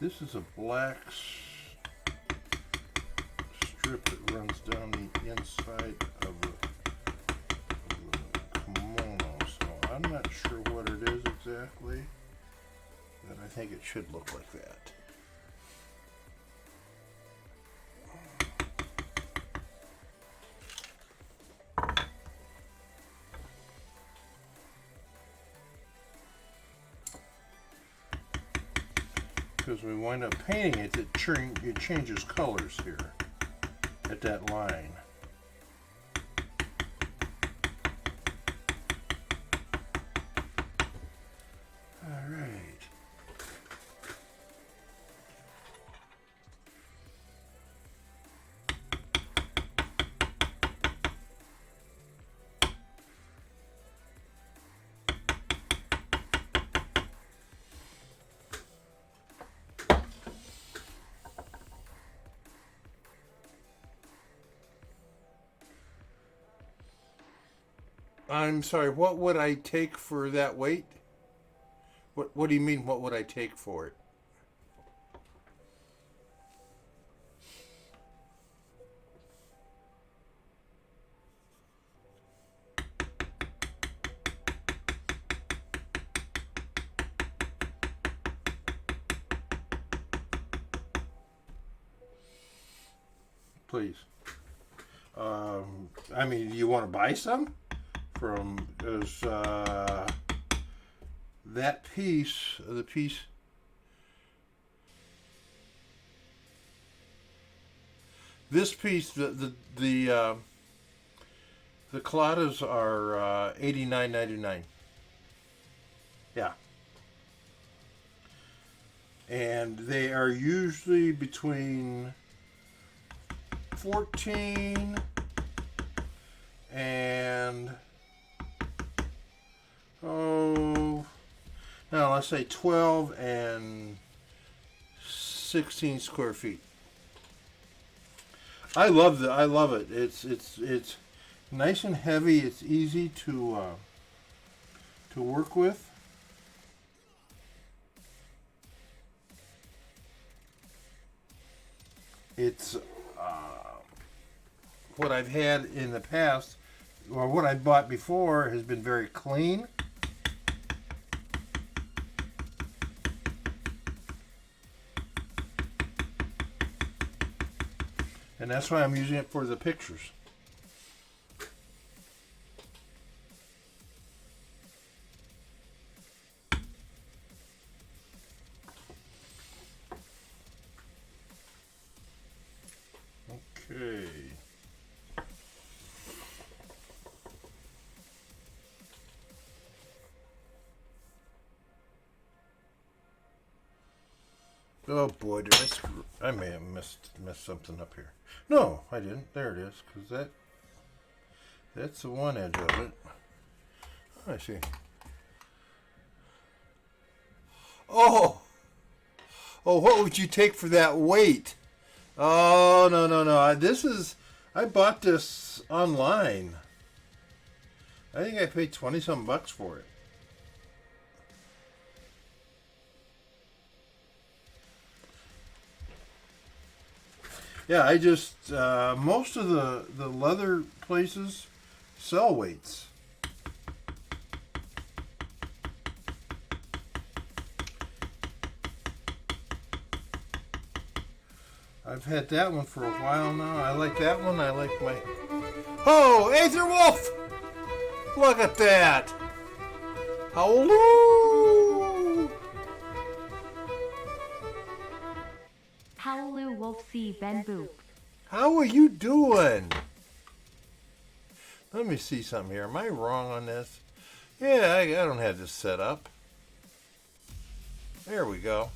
This is a black strip that runs down the inside of the kimono. So I'm not sure what it is exactly, but I think it should look like that. Because we wind up painting it, it changes colors here at that line. All right. I'm sorry, what would I take for that weight? What do you mean, what would I take for it? Please. I mean, do you want to buy some? From that piece, the piece. This piece, the colladas are $89.99. Yeah, and they are usually between 14 and now let's say 12 and 16 square feet. I love it. It's nice and heavy. It's easy to work with. It's what I've had in the past, or what I bought before, has been very clean. And that's why I'm using it for the pictures. Okay. Oh boy, did I screw? I may have messed something up here. No, I didn't. There it is, because that's the one edge of it. I see. Oh, what would you take for that weight? Oh, no. I bought this online. I think I paid 20-some bucks for it. Yeah, I just, most of the leather places sell weights. I've had that one for a while now. I like that one. I like my... Oh, Aether Wolf! Look at that! Hello! Howlu Wolf C. Ben Boop. How are you doing? Let me see something here. Am I wrong on this? Yeah, I don't have this set up. There we go.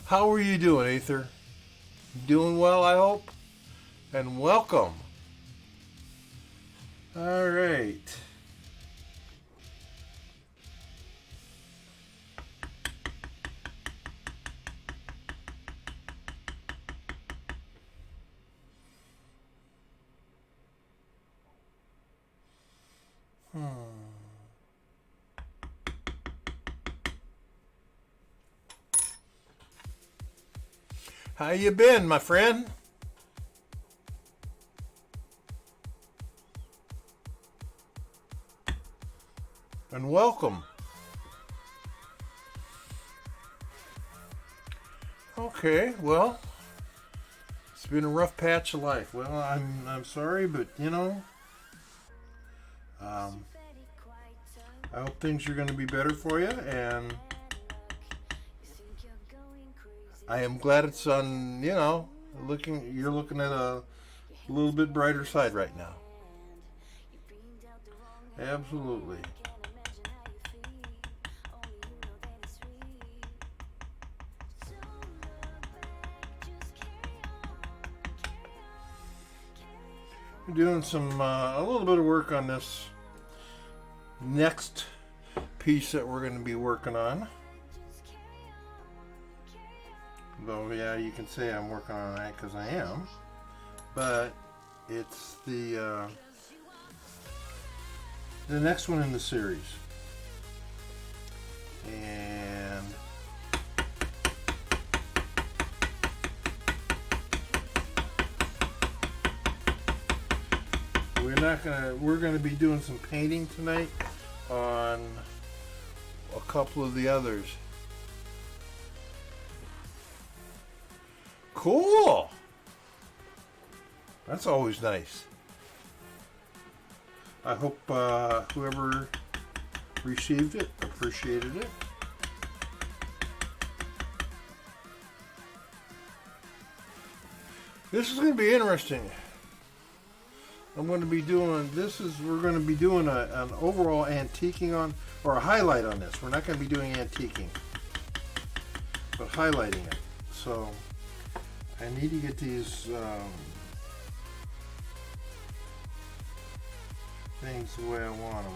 How are you doing, Aether? Doing well, I hope? And welcome. All right. How you been, my friend? And welcome. Okay, well, it's been a rough patch of life. Well, I'm sorry, but I hope things are going to be better for you, and I am glad it's on. You're looking at a little bit brighter side right now. Absolutely. We're doing a little bit of work on this next piece that we're going to be working on. Though, yeah, you can say I'm working on that because I am. But it's the next one in the series. And we're gonna be doing some painting tonight on a couple of the others. Cool. That's always nice. I hope whoever received it appreciated it. This is going to be interesting. We're going to be doing an overall antiquing on, or a highlight on this. We're not going to be doing antiquing, but highlighting it. So I need to get these things the way I want them.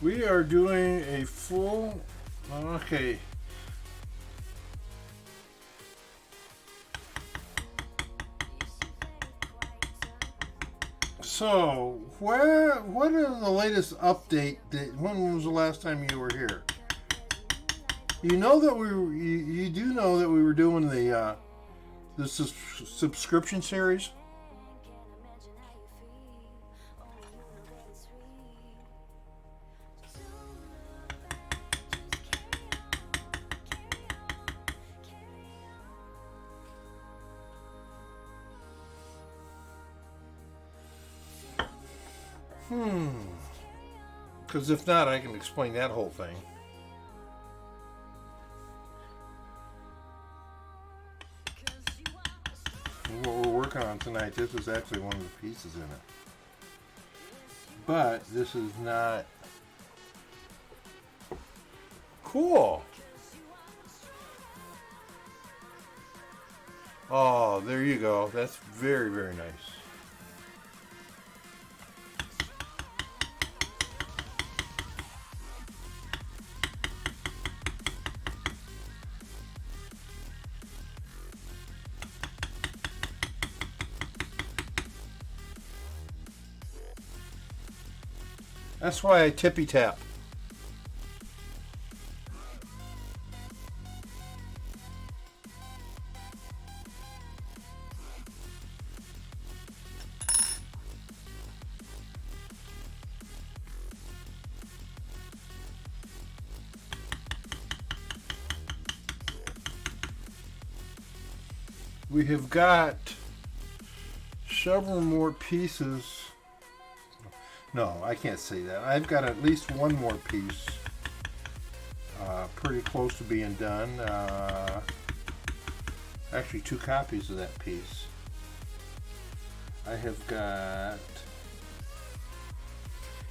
We are doing a full, okay. So, what is the latest update? When was the last time you were here? You know that you do know that we were doing the subscription series? Because if not, I can explain that whole thing. And what we're working on tonight, this is actually one of the pieces in it. But this is not... Cool! Oh, there you go. That's very, very nice. That's why I tippy tap. We have got several more pieces. No, I can't say that. I've got at least one more piece pretty close to being done. Actually, 2 copies of that piece. I have got...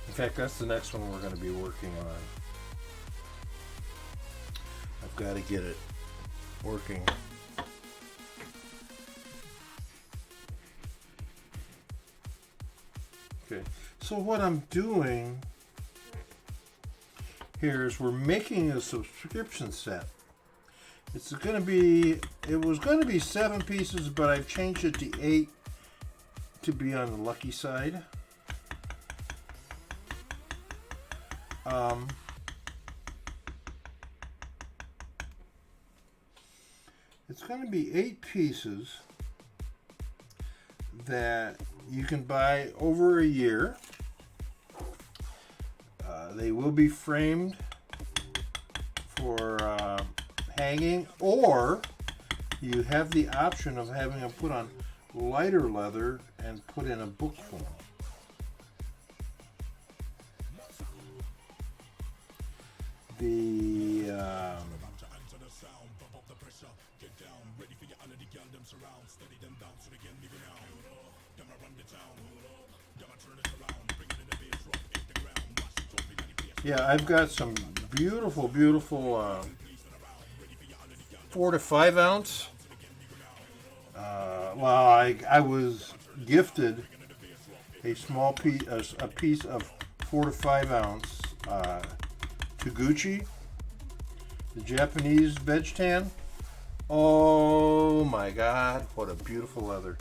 In fact, that's the next one we're going to be working on. I've got to get it working. Okay, so what I'm doing here is we're making a subscription set. It's going to be, it was going to be 7 pieces, but I've changed it to 8 to be on the lucky side. It's going to be 8 pieces that you can buy over a year. They will be framed for hanging, or you have the option of having them put on lighter leather and put in a book form. The yeah, I've got some beautiful 4 to 5 ounce. Well, I was gifted a small piece, a piece of 4 to 5 ounce Taguchi, the Japanese veg tan. Oh my God, what a beautiful leather!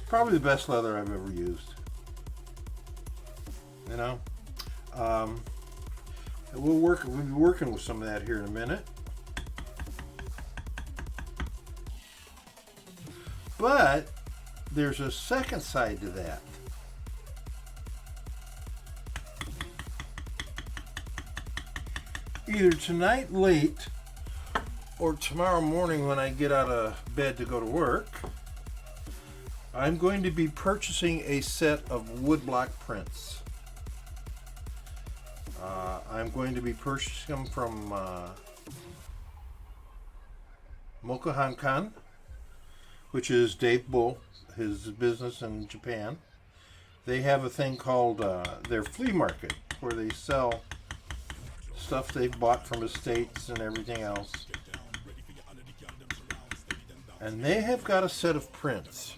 Probably the best leather I've ever used. You know, we'll be working with some of that here in a minute. But there's a second side to that. Either tonight late or tomorrow morning when I get out of bed to go to work, I'm going to be purchasing a set of woodblock prints. I'm going to be purchasing them from Mokuhankan, which is Dave Bull, his business in Japan. They have a thing called their flea market, where they sell stuff they've bought from estates and everything else. And they have got a set of prints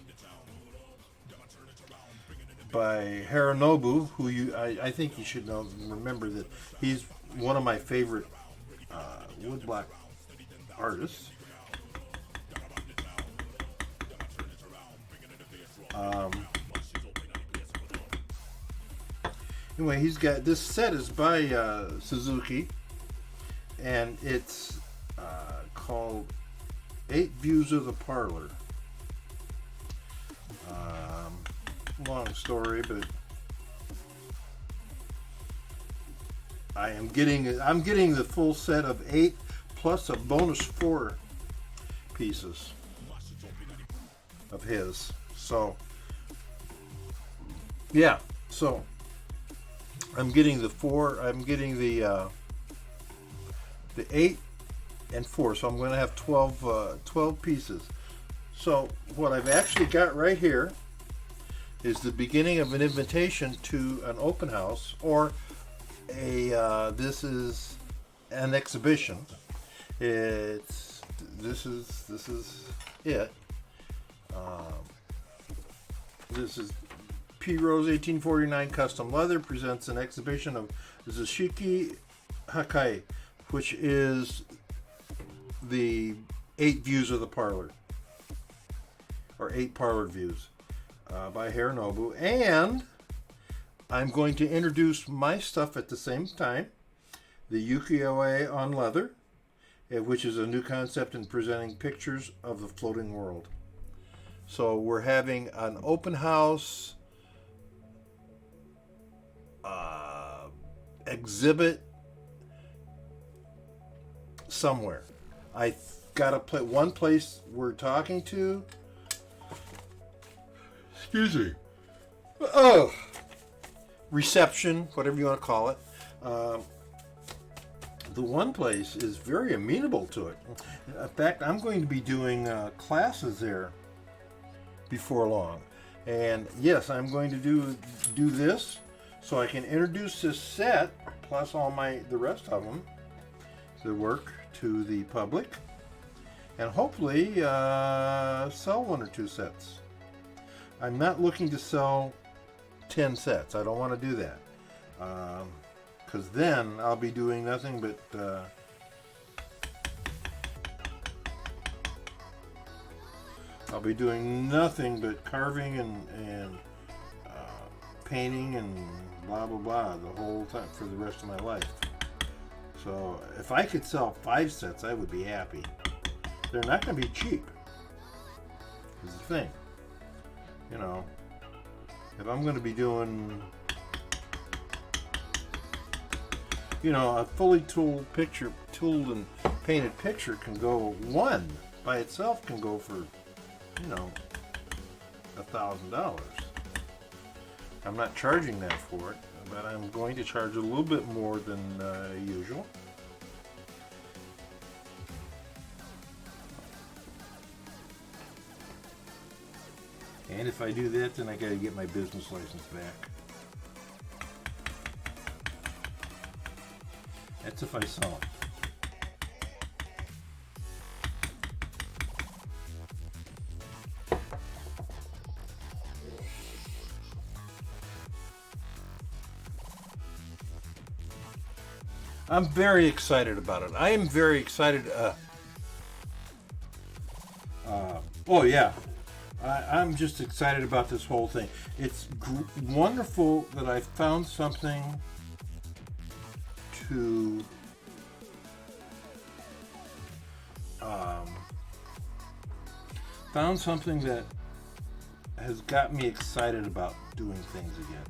by Hironobu, who I think you should know, remember that he's one of my favorite woodblock artists. Anyway, he's got this set is by Suzuki, and it's called 8 Views of the Parlor. Long story, but I'm getting the full set of 8 plus a bonus 4 pieces of his. So yeah, so I'm getting the 8 and 4, so I'm going to have 12 pieces. So what I've actually got right here is the beginning of an invitation to an open house, or this is an exhibition. This is it. This is P. Rose 1849 Custom Leather presents an exhibition of Zushiki Hakai, which is the 8 views of the parlor, or 8 parlor views, by Hironobu. And I'm going to introduce my stuff at the same time, the ukiyo-e on leather, which is a new concept in presenting pictures of the floating world. So we're having an open house exhibit somewhere. I got to one place we're talking to. Excuse me. Oh, reception, whatever you want to call it. The one place is very amenable to it. In fact, I'm going to be doing classes there before long. And yes, I'm going to do this so I can introduce this set plus all the rest of them, the work, to the public, and hopefully sell 1 or 2 sets. I'm not looking to sell 10 sets. I don't want to do that, because then I'll be doing nothing but carving and painting and blah blah blah the whole time for the rest of my life. So if I could sell 5 sets, I would be happy. They're not going to be cheap. Is the thing. You know, if I'm going to be doing, you know, a fully tooled and painted picture can go, one by itself can go for, you know, $1,000. I'm not charging that for it, but I'm going to charge a little bit more than usual. And if I do that, then I got to get my business license back. That's if I sell them. I'm very excited about it. I am very excited. Oh yeah, I'm just excited about this whole thing. It's wonderful that I found something to that has got me excited about doing things again.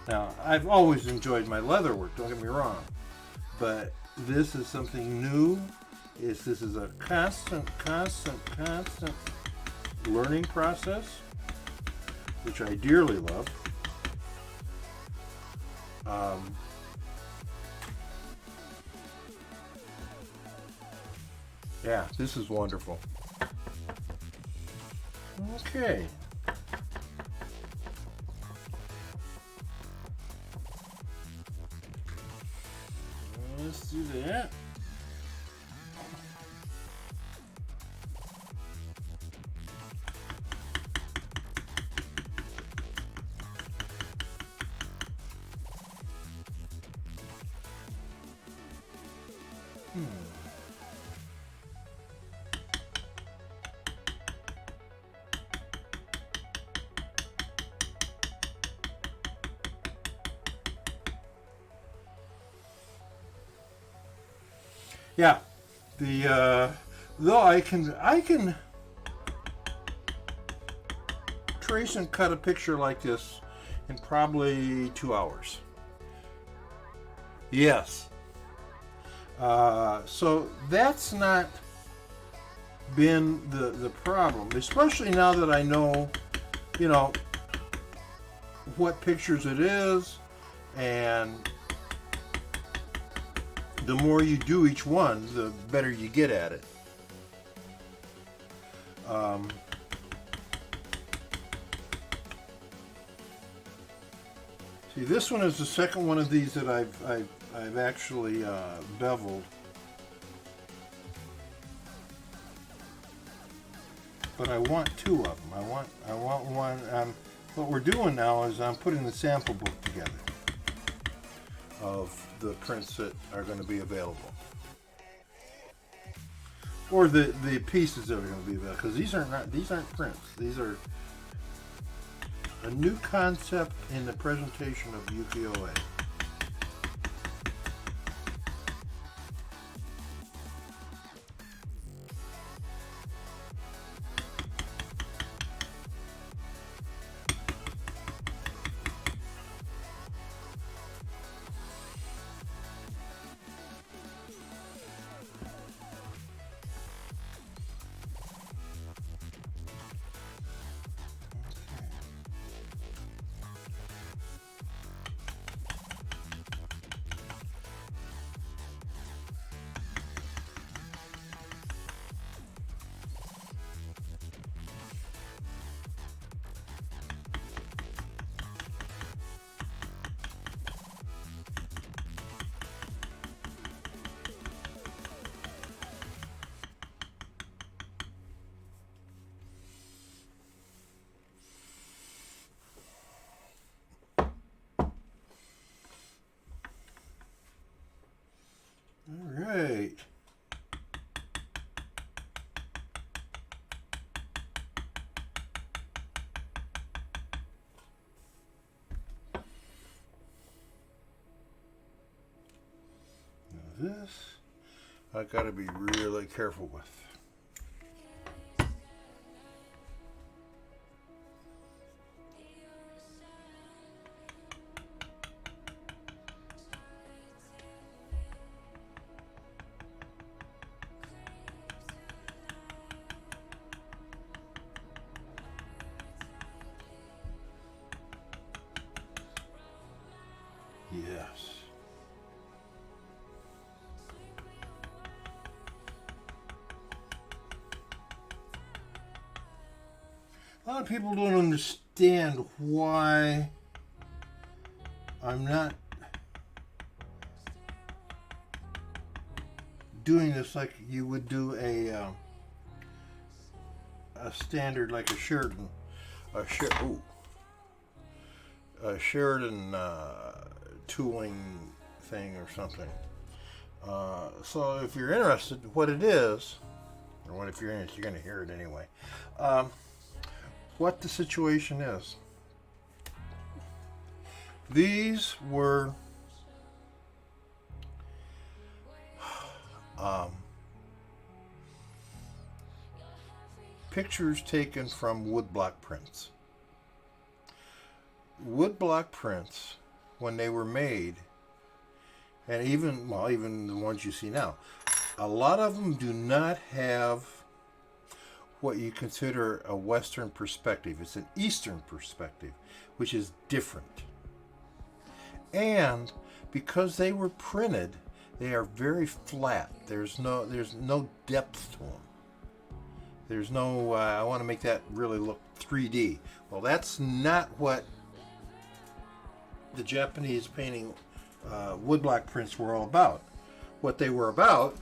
Now, I've always enjoyed my leather work, don't get me wrong, but this is something new. This is a constant learning process, which I dearly love. Yeah, this is wonderful. Okay. Let's do that. Yeah, though I can trace and cut a picture like this in probably 2 hours. Yes. So that's not been the problem, especially now that I know, you know, what pictures it is, and the more you do each one, the better you get at it. See, this one is the second one of these that I've actually beveled. But I want 2 of them. I want one. What we're doing now is I'm putting the sample book together of the prints that are going to be available, or the pieces that are going to be available, because these aren't prints. These are a new concept in the presentation of ukiyo-e. this I got to be really careful with. Yes. A lot of people don't understand why I'm not doing this like you would do a standard, like a Sheridan, a Sheridan tooling thing or something. So if you're interested, what it is, or what if you're interested, you're going to hear it anyway. What the situation is. These were pictures taken from woodblock prints. Woodblock prints, when they were made, and even the ones you see now, a lot of them do not have what you consider a Western perspective. It's an Eastern perspective, which is different. And because they were printed, they are very flat. There's no depth to them. There's no, I want to make that really look 3D. Well, that's not what the Japanese painting woodblock prints were all about. What they were about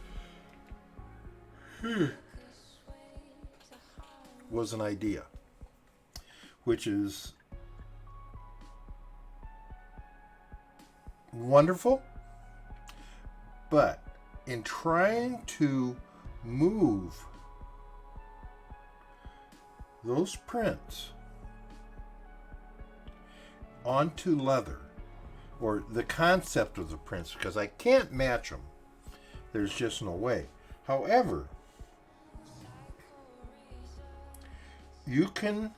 was an idea, which is wonderful, but in trying to move those prints onto leather, or the concept of the prints, because I can't match them, there's just no way. However, you can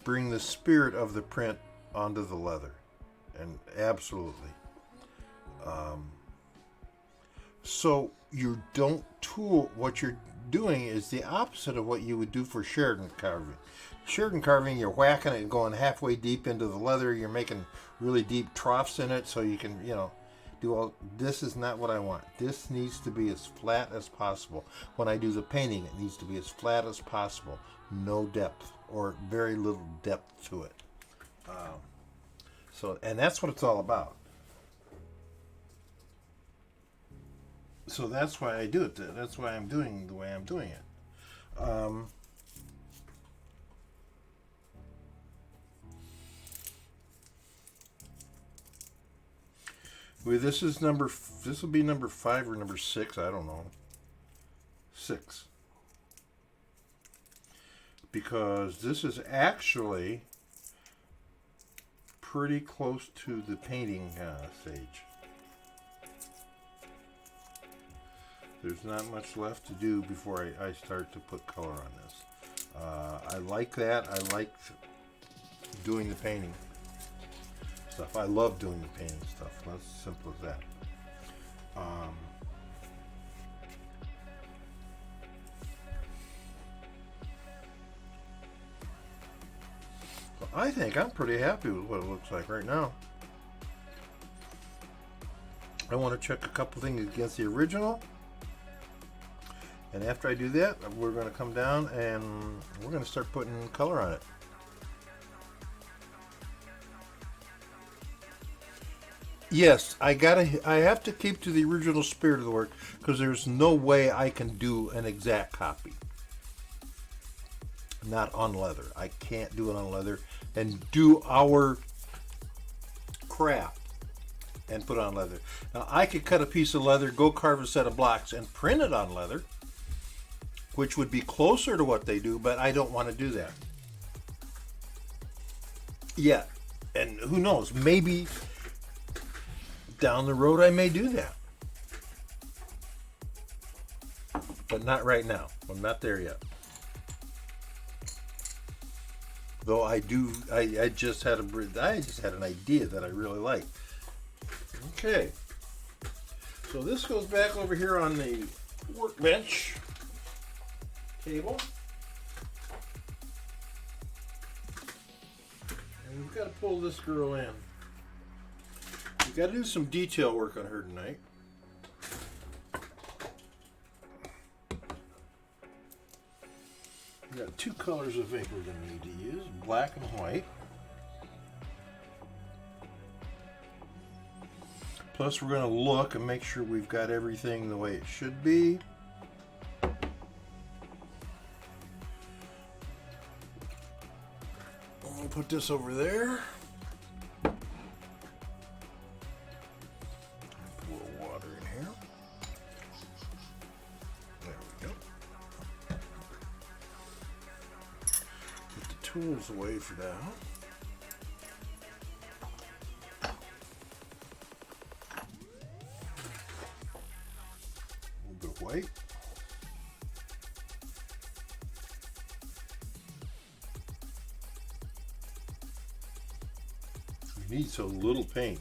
bring the spirit of the print onto the leather, and absolutely. So you don't tool. What you're doing is the opposite of what you would do for Sheridan carving. Sheridan carving, you're whacking it and going halfway deep into the leather. You're making really deep troughs in it so you can, do all. This is not what I want. This needs to be as flat as possible. When I do the painting, it needs to be as flat as possible. No depth, or very little depth to it. And that's what it's all about. So that's why I do it. That's why I'm doing the way I'm doing it. This will be number 5 or number 6. I don't know. 6. Because this is actually pretty close to the painting stage. There's not much left to do before I start to put color on this. I like that. I like doing the painting stuff. I love doing the painting stuff. That's as simple as that. I think I'm pretty happy with what it looks like right now. I want to check a couple things against the original. And after I do that, we're going to come down and we're going to start putting color on it. Yes, I have to keep to the original spirit of the work, because there's no way I can do an exact copy. Not on leather. I can't do it on leather and do our craft and put it on leather. Now, I could cut a piece of leather, go carve a set of blocks, and print it on leather, which would be closer to what they do, but I don't want to do that. Yeah, and who knows, maybe down the road I may do that. but not right now. I'm not there yet. Though I just had an idea that I really like. Okay. So this goes back over here on the workbench table. And we've got to pull this girl in. We've got to do some detail work on her tonight. We've got two colors of ink we're going to need to use, black and white. Plus we're going to look and make sure we've got everything the way it should be. We'll put this over there. Put a little water in here. There we go. Put the tools away for now. A little bit of white. We need so little paint.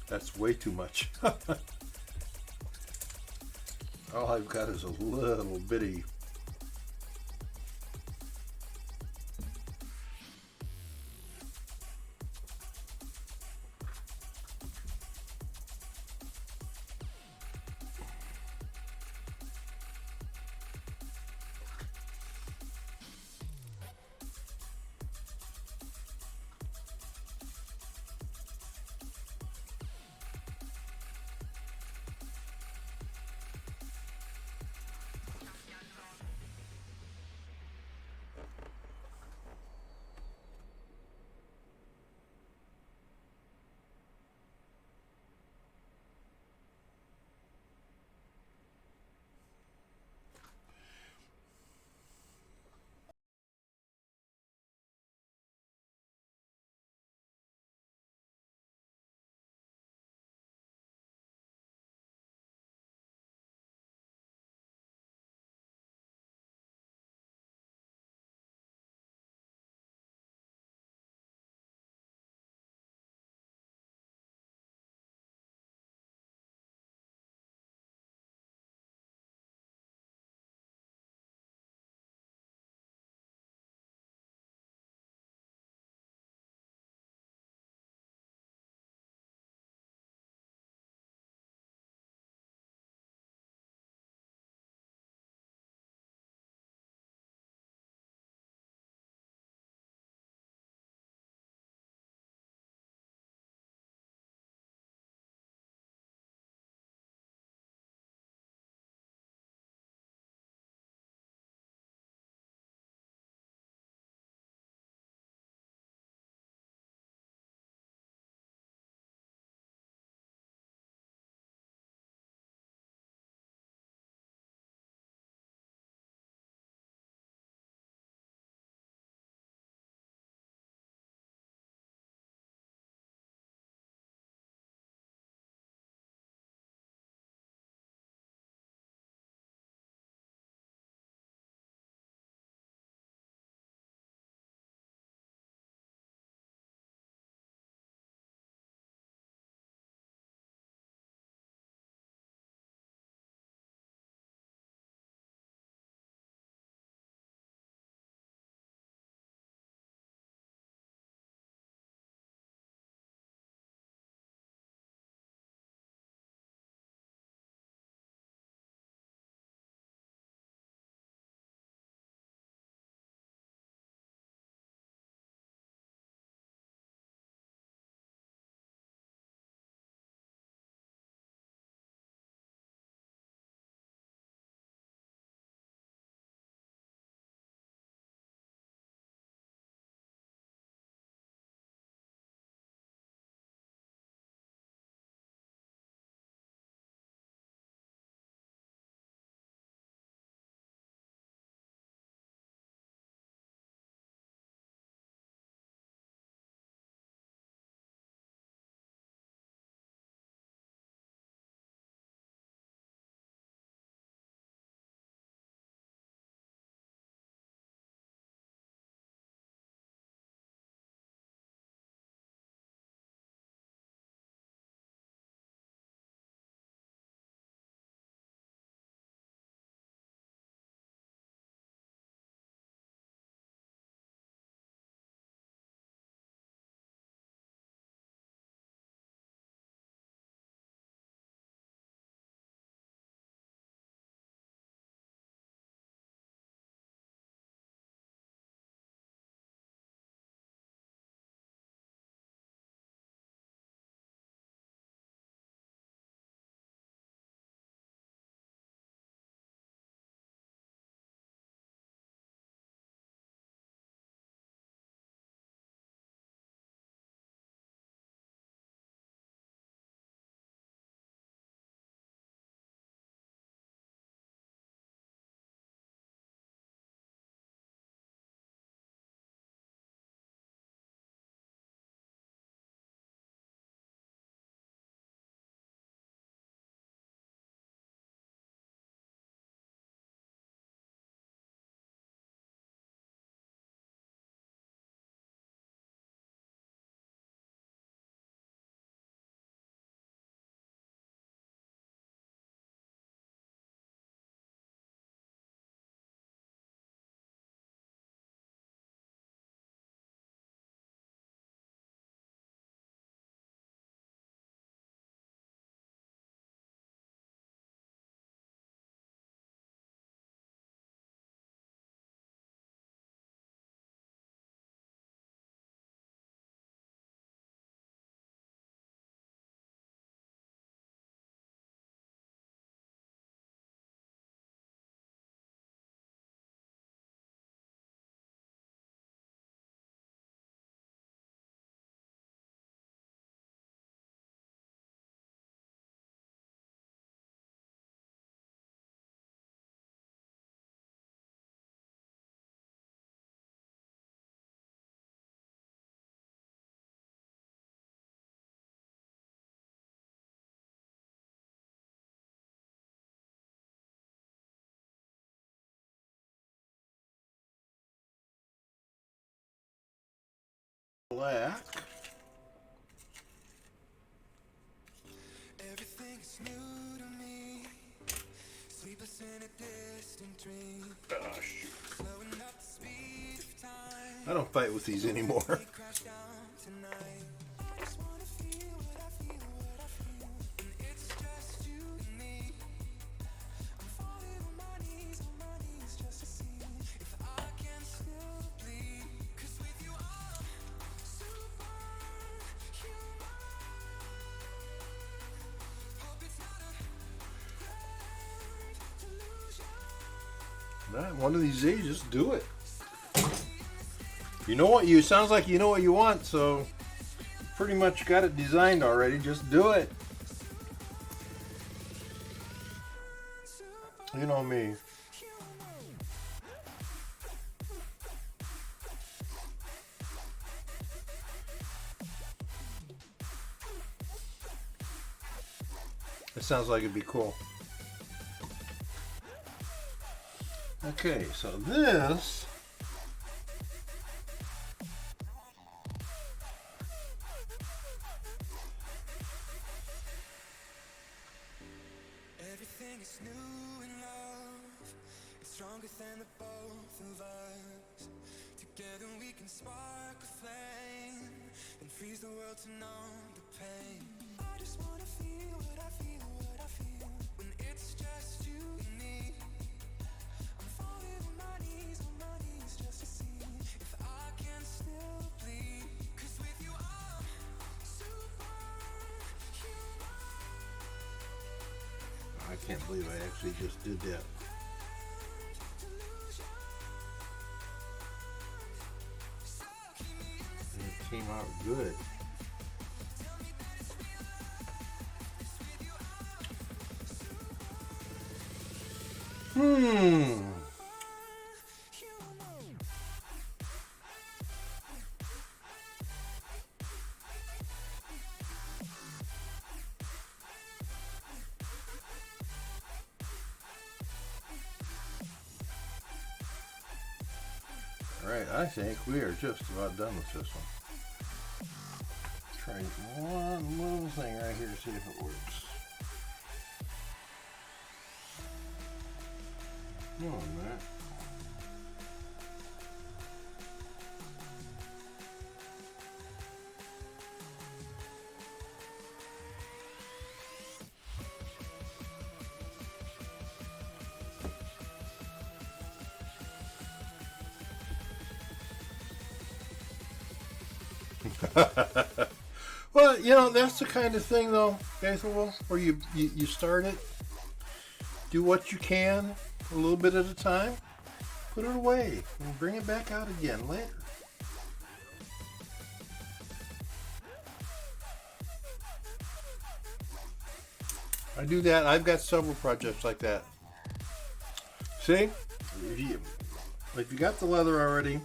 That's way too much. All I've got is a little bitty. Black. Oh, shoot. I don't fight with these anymore. Right, one of these days, just do it. You know what you sounds like you know what you want, so pretty much got it designed already. Just do it. You know me. It sounds like it'd be cool. Okay, so this everything is new in love. It's stronger than the both of us. Together we can spark a flame and freeze the world to numb the pain. I just wanna feel what I feel, what I feel when it's just you and me. I'm falling on my knees just to see if I can still bleed. 'Cause with you I'm superhuman. I can't believe I actually just did that. And it came out good. Alright, I think we are just about done with this one. Try one little thing right here to see if it works. No, man. Well, you know, that's the kind of thing, though, Faithful, where you start it, do what you can, a little bit at a time, put it away, and bring it back out again later. I do that. I've got several projects like that. See? If you got the leather already,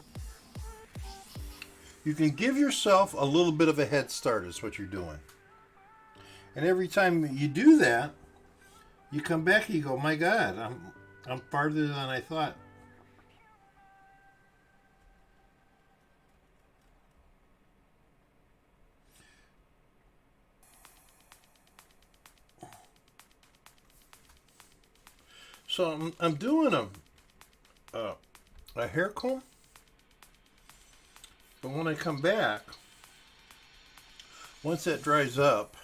you can give yourself a little bit of a head start is what you're doing. And every time you do that, you come back and you go, my God, I'm farther than I thought. So I'm doing a hair comb. But when I come back, once that dries up,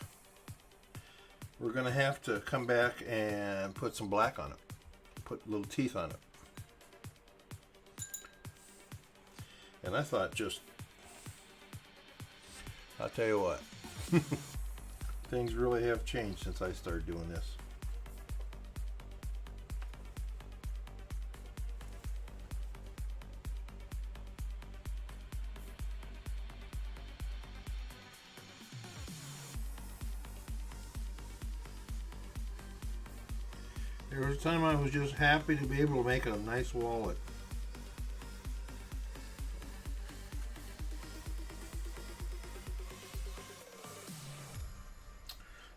we're going to have to come back and put some black on it. Put little teeth on it. And I thought I'll tell you what, things really have changed since I started doing this. There was a time I was just happy to be able to make a nice wallet.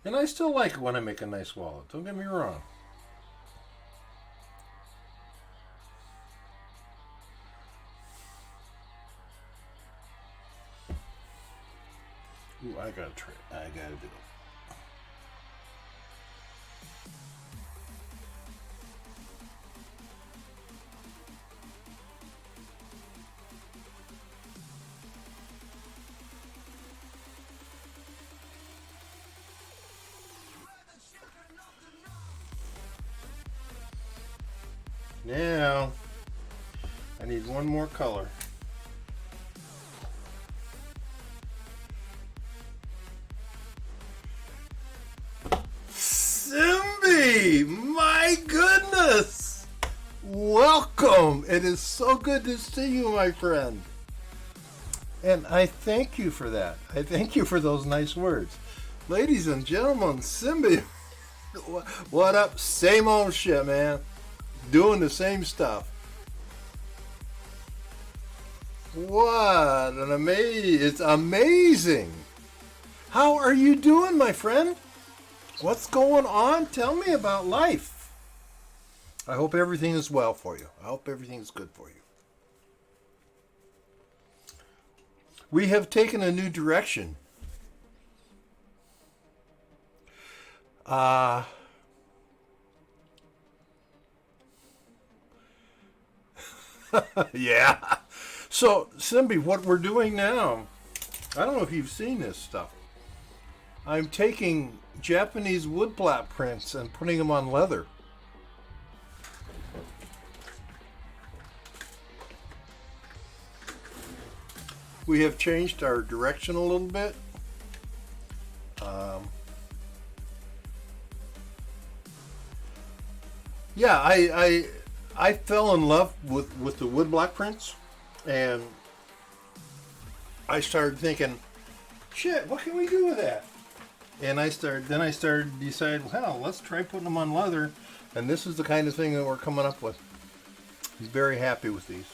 And I still like it when I make a nice wallet, don't get me wrong. Ooh, I gotta try. I gotta do it. Now, I need one more color. Simbi! My goodness! Welcome! It is so good to see you, my friend. And I thank you for that. I thank you for those nice words. Ladies and gentlemen, Simbi, what up? Same old shit, man. Doing the same stuff. What an it's amazing. How are you doing, my friend? What's going on? Tell me about life. I hope everything is well for you. I hope everything is good for you. We have taken a new direction. Yeah. So, Simbi, what we're doing now, I don't know if you've seen this stuff. I'm taking Japanese woodblock prints and putting them on leather. We have changed our direction a little bit. Yeah, I fell in love with the woodblock prints, and I started thinking, shit, what can we do with that? And I started deciding, well, let's try putting them on leather, and this is the kind of thing that we're coming up with. I'm very happy with these.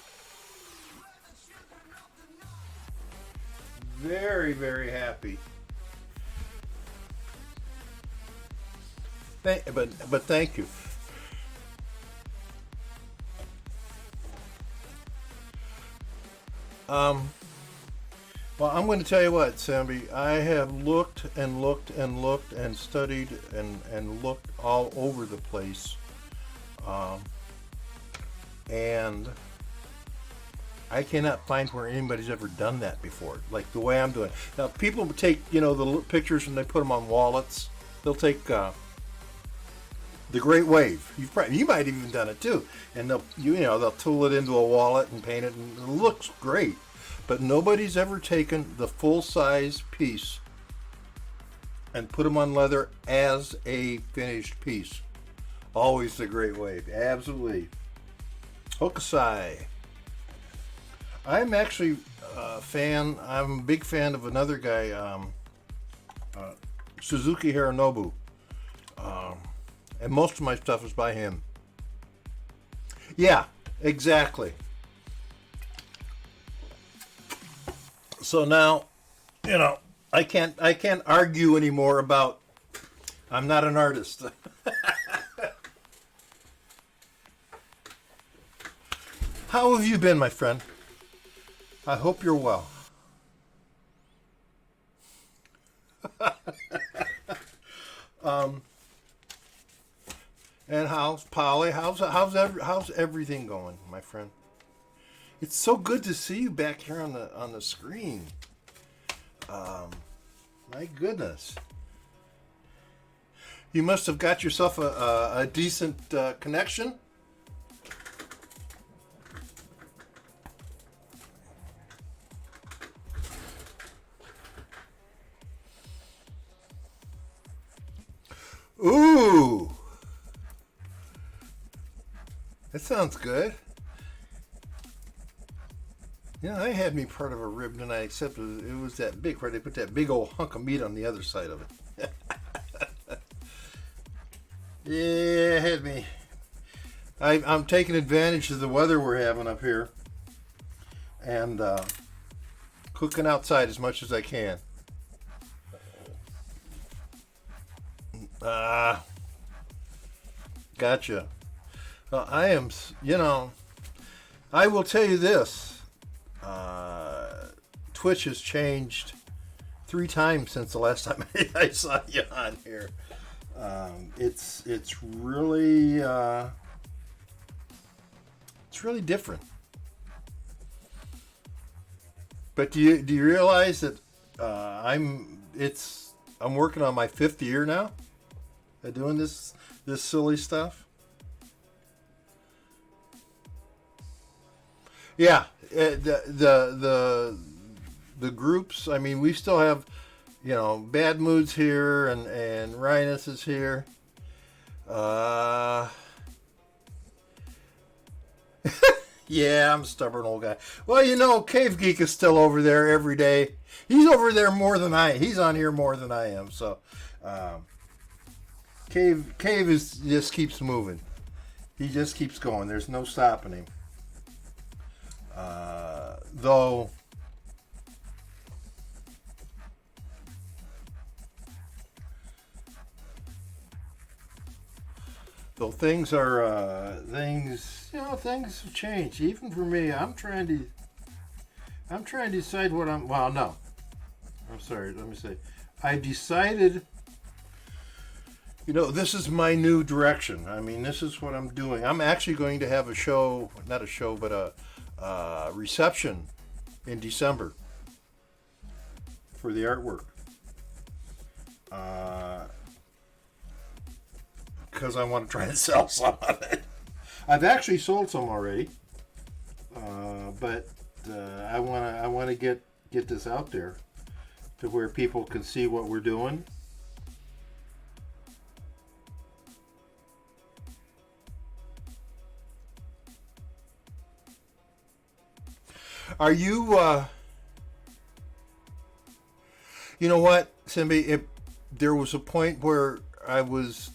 Very, very happy. But thank you. Well, I'm going to tell you what, Sambi. I have looked and looked and looked and studied and looked all over the place. And I cannot find where anybody's ever done that before, like the way I'm doing. Now, people take, the pictures and they put them on wallets. They'll take the Great Wave. You might have even done it too. And they'll tool it into a wallet and paint it, and it looks great. But nobody's ever taken the full-size piece and put them on leather as a finished piece. Always the Great Wave. Absolutely. Hokusai. I'm actually a fan. I'm a big fan of another guy, Suzuki Hironobu. And most of my stuff is by him. Yeah, exactly. So now, I can't argue anymore about I'm not an artist. How have you been, my friend? I hope you're well. And how's Polly? How's everything going, my friend? It's so good to see you back here on the screen. My goodness. You must have got yourself a decent connection. Ooh. That sounds good. Yeah, I had me part of a rib tonight, except it was that big, where they put that big old hunk of meat on the other side of it. Yeah, it had me. I'm taking advantage of the weather we're having up here and cooking outside as much as I can. Gotcha. Well, I am, I will tell you this. Twitch has changed three times since the last time I saw you on here. It's really different. But do you realize that I'm working on my fifth year now at doing this silly stuff? Yeah, the groups. I mean, we still have, Bad Moods here, and Rhinus is here. Yeah, I'm a stubborn old guy. Well, Cave Geek is still over there every day. He's over there more than he's on here more than I am. So, Cave just keeps moving. He just keeps going. There's no stopping him. Though things have changed. Even for me, I'm trying to decide what no. I'm sorry, let me say. I've decided, this is my new direction. I mean, this is what I'm doing. I'm actually going to have not a show, but a reception in December for the artwork. Because I want to try and sell some of it. I've actually sold some already, but I want to get this out there to where people can see what we're doing. Are you? You know what, Simbi? There was a point where I was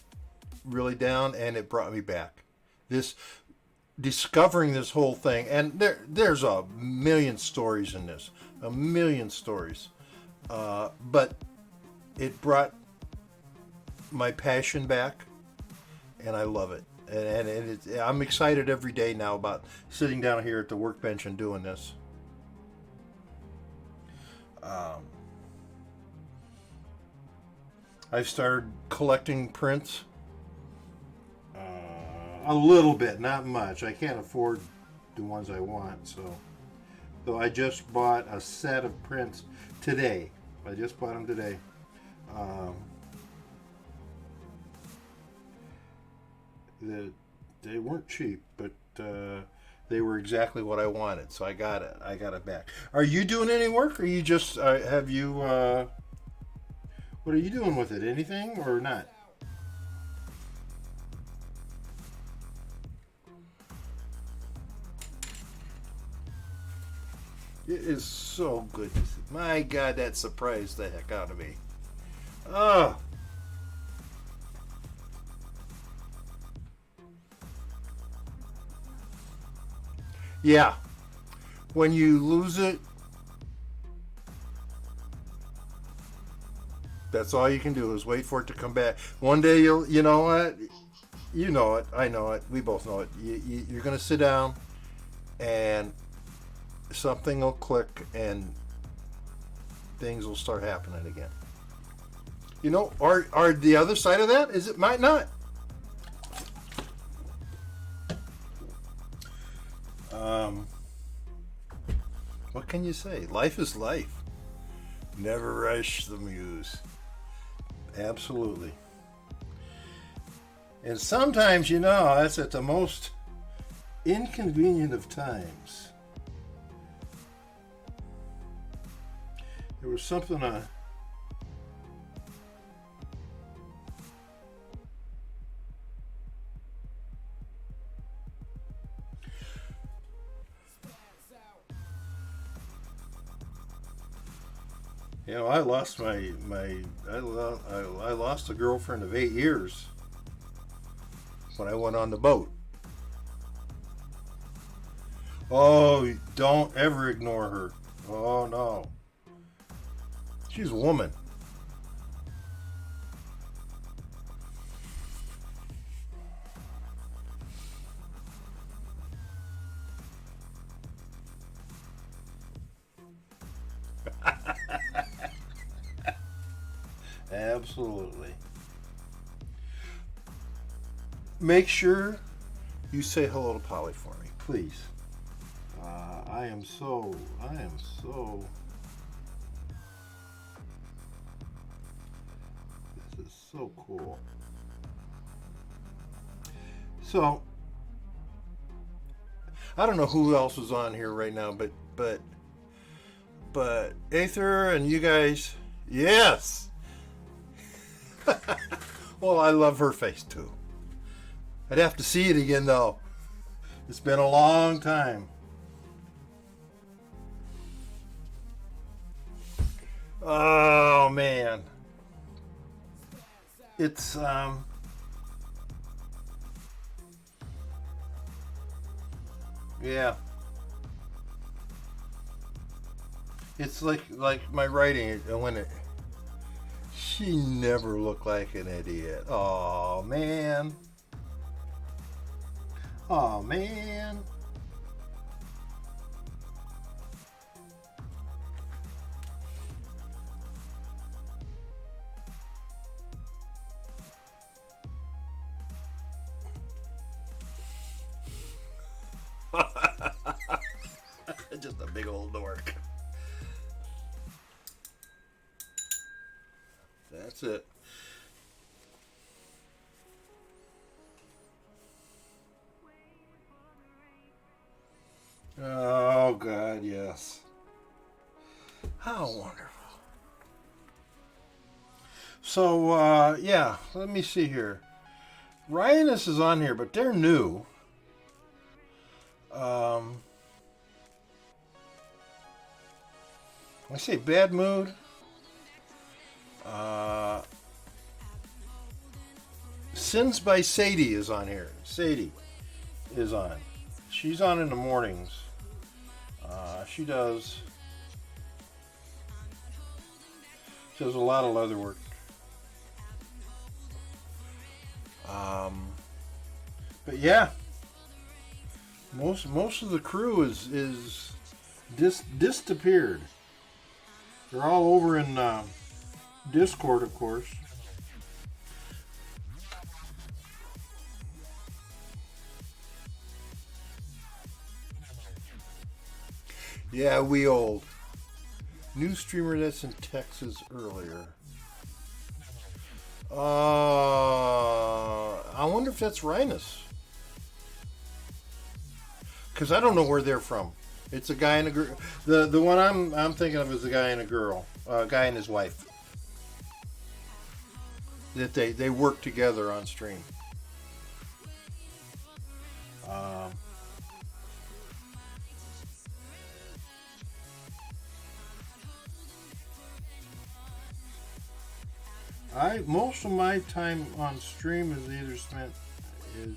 really down, and it brought me back. This discovering this whole thing, and there's a million stories in this, a million stories, but it brought my passion back, and I love it, and I'm excited every day now about sitting down here at the workbench and doing this. I've started collecting prints. A little bit, not much. I can't afford the ones I want, so I just bought a set of prints today. I just bought them today. They weren't cheap, but they were exactly what I wanted, so I got it. I got it back. Are you doing any work, or you just have you? What are you doing with it? Anything or not? It is so good. My God, that surprised the heck out of me. Oh. Yeah. When you lose it, that's all you can do is wait for it to come back. One day you know what? You know it. I know it. We both know it. You're going to sit down and something will click and things will start happening again. Or the other side of that is it might not. What can you say? Life is life. Never rush the muse. Absolutely. And sometimes, that's at the most inconvenient of times. There was something I lost I lost a girlfriend of 8 years when I went on the boat. Oh, don't ever ignore her. Oh no. She's a woman. Absolutely. Make sure you say hello to Polly for me, please. I am so. This is so cool. So, I don't know who else is on here right now, but Aether and you guys, yes. Well, I love her face too. I'd have to see it again though. It's been a long time. Oh man. It's yeah. It's like my writing when it she never looked like an idiot. Oh man. Oh man. Just a big old dork. That's it. Oh God, yes. How wonderful. So yeah, let me see here. Ryanus is on here, but they're new. I say bad mood. Sins by Sadie is on here. Sadie is on. She's on in the mornings. She does a lot of leather work. But yeah, most of the crew is disappeared. They're all over in Discord, of course. Yeah, we old. New streamer that's in Texas earlier. I wonder if that's Rhinus. Because I don't know where they're from. It's a guy and a girl. The one I'm thinking of is a guy and a girl. A guy and his wife. That they work together on stream. Most of my time on stream is either spent is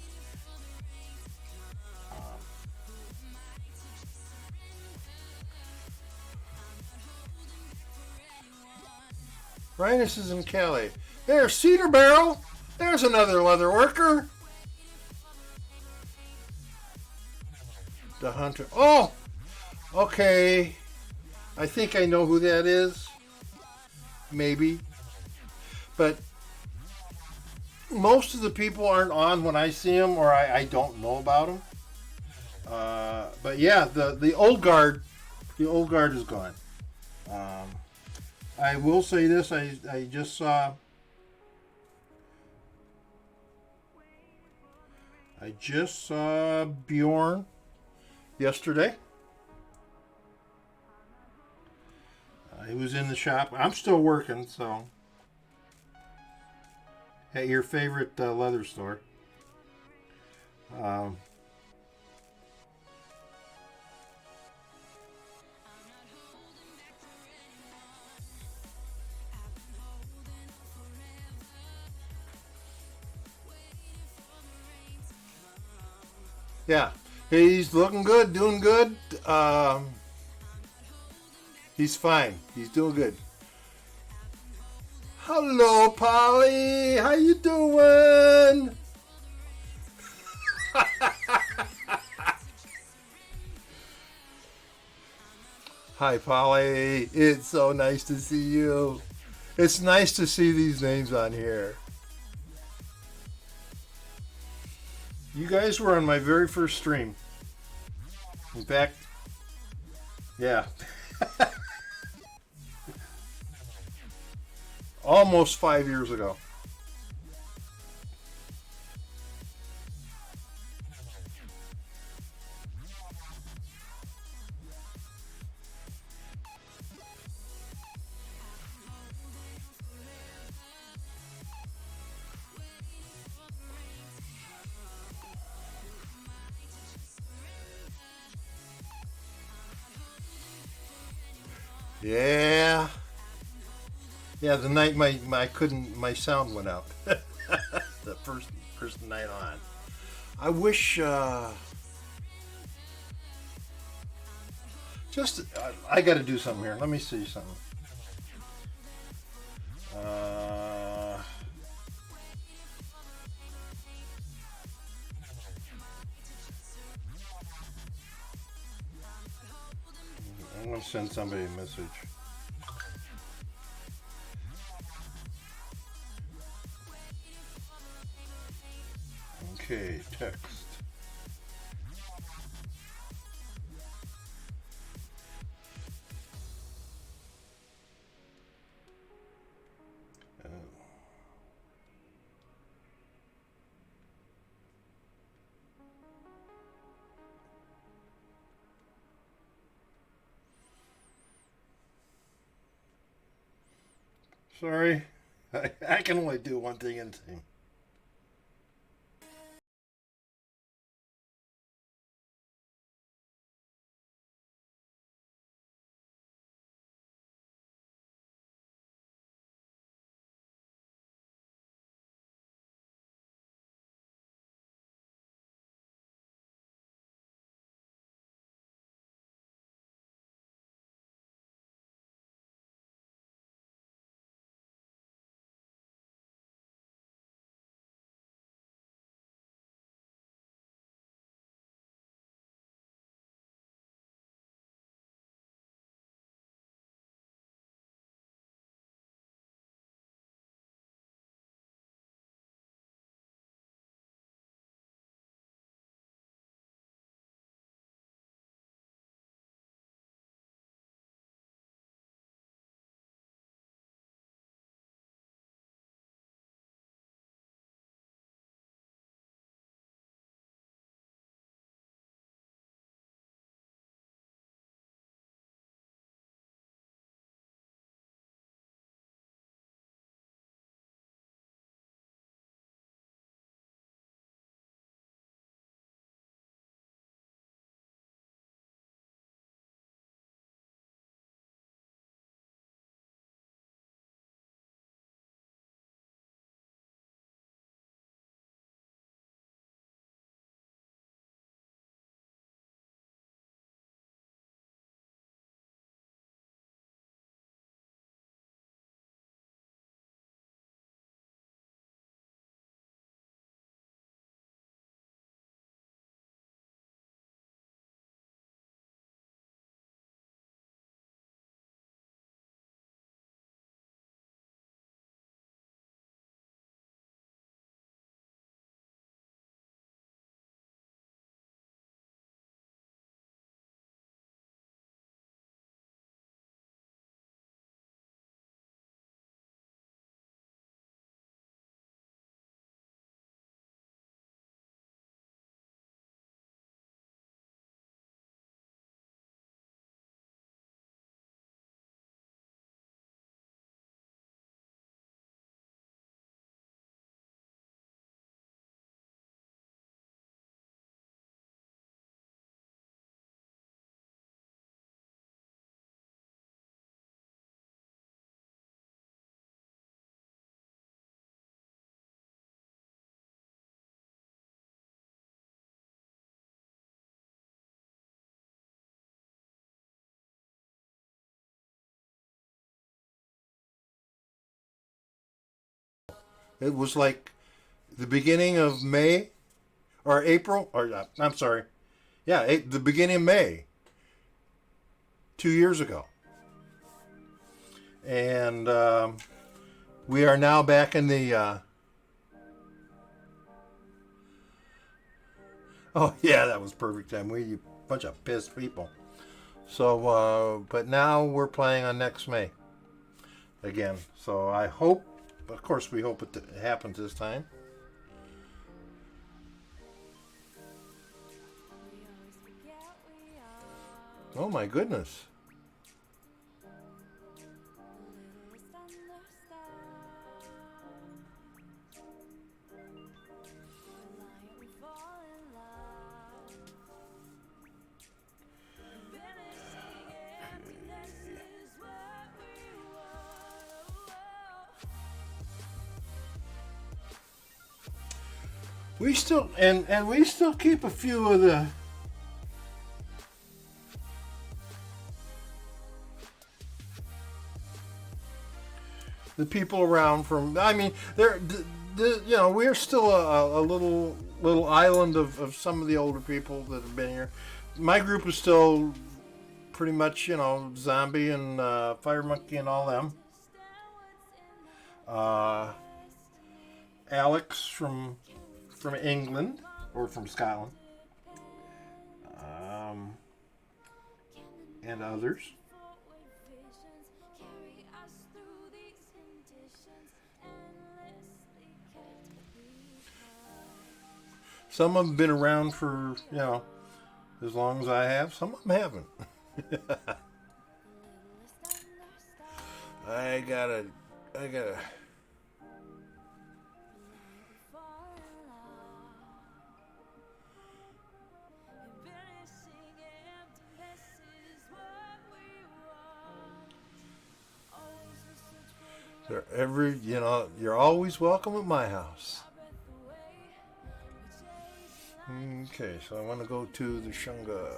Rhinus is in Cali. There's Cedar Barrel. There's another leather worker. The hunter. Oh, okay. I think I know who that is. Maybe. But most of the people aren't on when I see them, or I don't know about them. But yeah, the old guard is gone. I will say this: I just saw Bjorn yesterday. He was in the shop. I'm still working, so. At your favorite leather store. Yeah, he's looking good, doing good. He's fine. He's doing good. Hello, Polly. How you doing? Hi, Polly. It's so nice to see you. It's nice to see these names on here. You guys were on my very first stream. In fact, yeah. Almost 5 years ago. Yeah. Yeah, the night my sound went out. The first night on. I wish just I got to do something here. Let me see something. Uh, I'm going to send somebody a message. Okay, text. Sorry, I can only do one thing at a time. It was like the beginning of May or April, or I'm sorry, yeah, the beginning of May 2 years ago, and We are now back in the. Oh yeah, that was perfect time. We bunch of pissed people. So, but now we're playing on next May again. So I hope, of course, we hope it happens this time. Oh my goodness. We still and we still keep a few of the people around from. I mean, you know, we're still a little island of some of the older people that have been here. My group is still pretty much, you know, Zombie and Fire Monkey and all them. Alex from England or from Scotland, and others. Some of them been around for, you know, as long as I have. Some of them haven't. I gotta. You know, you're always welcome at my house. Okay, so I want to go to the Shunga.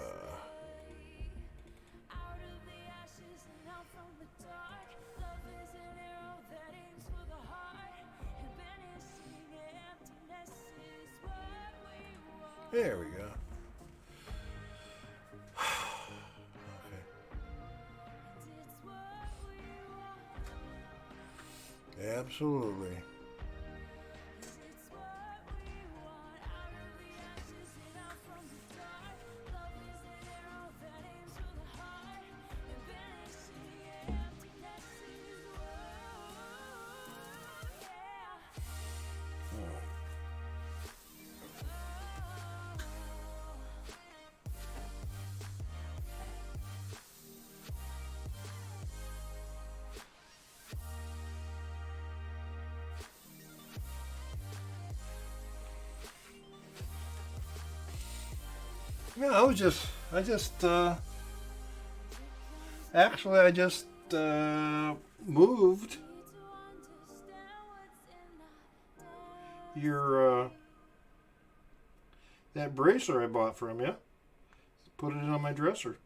There we go. Okay. Absolutely. Yeah, I just moved your, that bracer I bought from you. Put it on my dresser.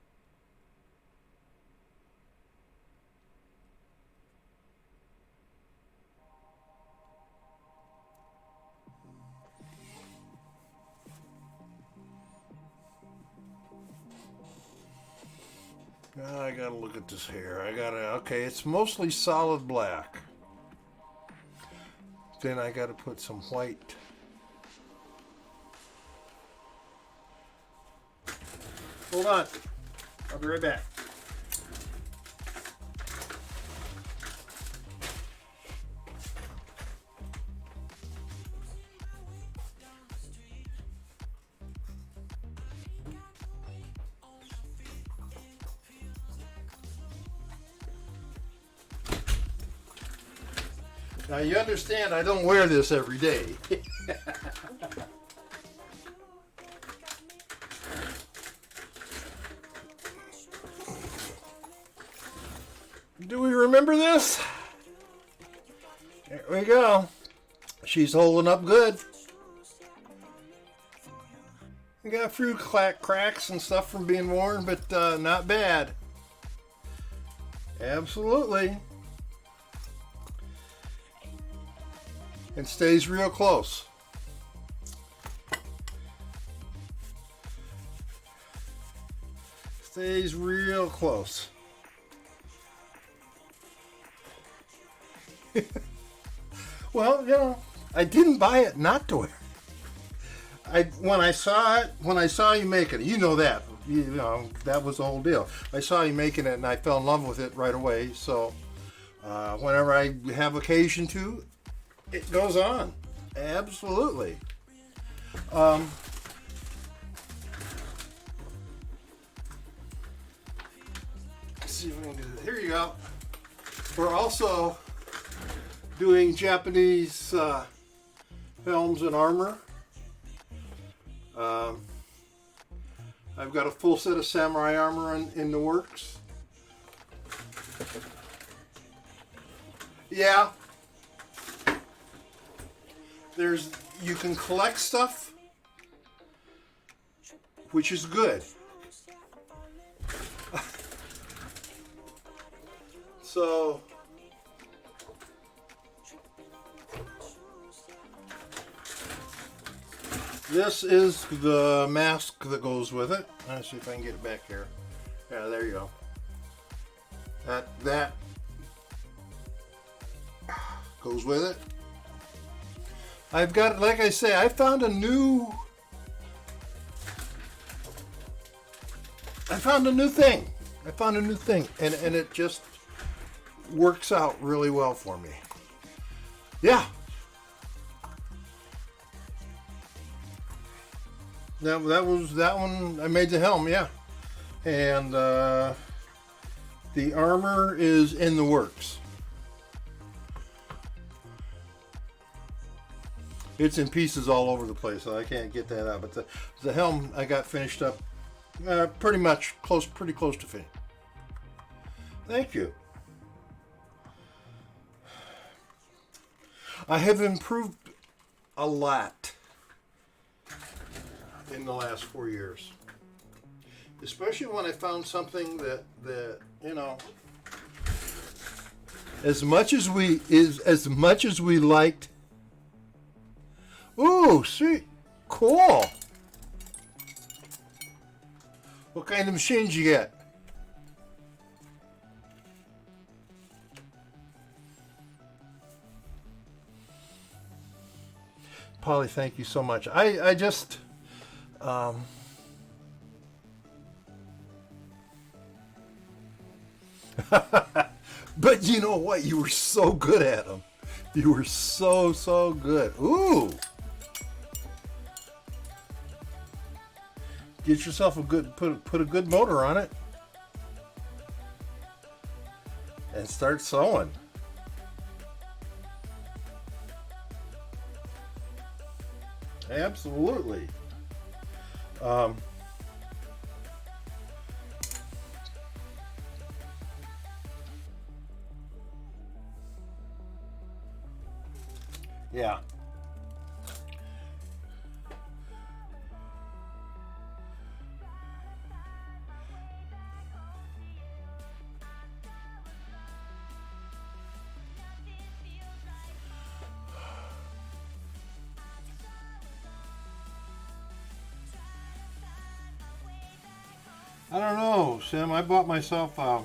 I gotta look at this hair. Okay, it's mostly solid black. Then I gotta put some white. Hold on. I'll be right back. Now you understand I don't wear this every day. Do we remember this? There we go. She's holding up good. We got a few cracks and stuff from being worn, but not bad. Absolutely. And stays real close. Stays real close. Well, you know, I didn't buy it not to wear. When I saw you making it, you know that. You know, that was the whole deal. I saw you making it and I fell in love with it right away. So whenever I have occasion to, it goes on. Absolutely. Let's see if we can do that. Here you go. We're also doing Japanese helms and armor. I've got a full set of samurai armor in the works. Yeah. You can collect stuff, which is good. So this is the mask that goes with it. Let's see if I can get it back here. Yeah, there you go. That goes with it. I've got, like I say, I found a new thing. I found a new thing, and it just works out really well for me. Yeah. That was that one. I made the helm, yeah, and the armor is in the works. It's in pieces all over the place, so I can't get that out. But the helm I got finished up, pretty close to finish. Thank you. I have improved a lot in the last 4 years, especially when I found something that you know, as much as we liked. Ooh, sweet, cool. What kind of machines you get? Polly, thank you so much. I just but you know what? You were so good at them. You were so good. Ooh. Get yourself a good put a good motor on it and start sewing. Absolutely. Yeah. I don't know, Sam. I bought myself I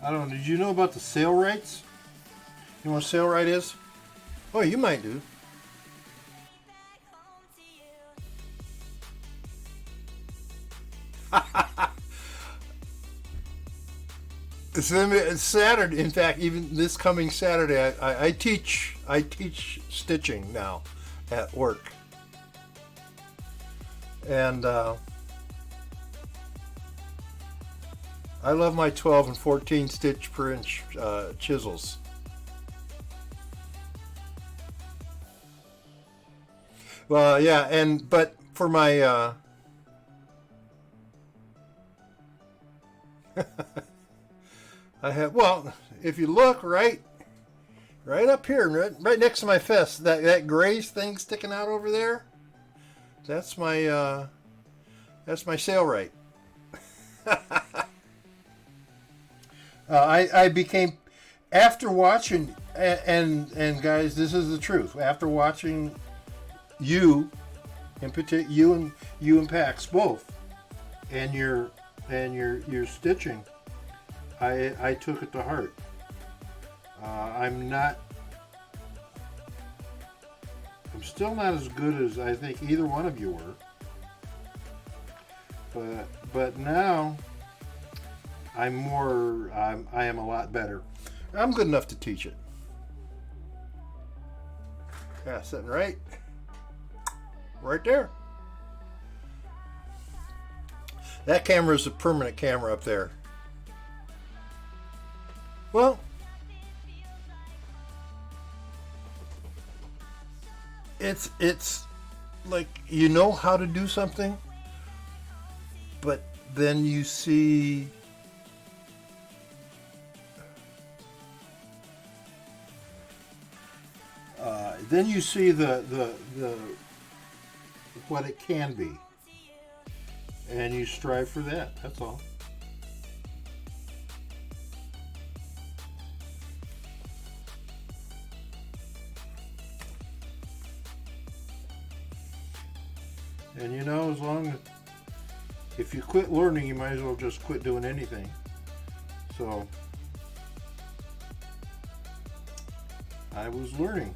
don't know. Did you know about the Sailrights? You know what Sailrite is? Oh, you might do. It's Saturday. In fact, even this coming Saturday, I teach stitching now at work, and I love my 12 and 14 stitch per inch chisels. Well, yeah, but for my I have, well, if you look right up here, right next to my fist, that gray thing sticking out over there, that's my Sailrite. I became, after watching, and guys, this is the truth. After watching you, in particular, you and Pax both, and your stitching, I took it to heart. I'm not. I'm still not as good as I think either one of you were. But now I'm more. I am a lot better. I'm good enough to teach it. Yeah, sitting right there. That camera is a permanent camera up there. Well, it's like you know how to do something, but then you see the what it can be, and you strive for that. That's all. And you know, as long as if you quit learning, you might as well just quit doing anything. So I was learning.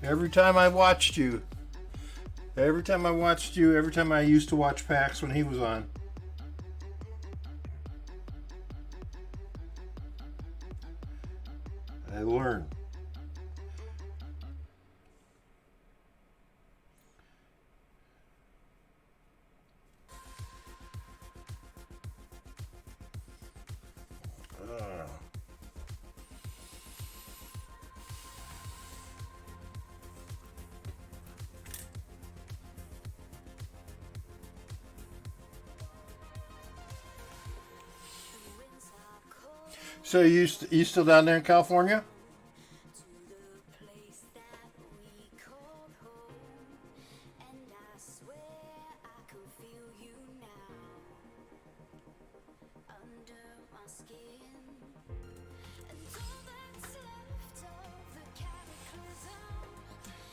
Every time I watched you, every time I used to watch Pax when he was on, I learned. So you still down there in California?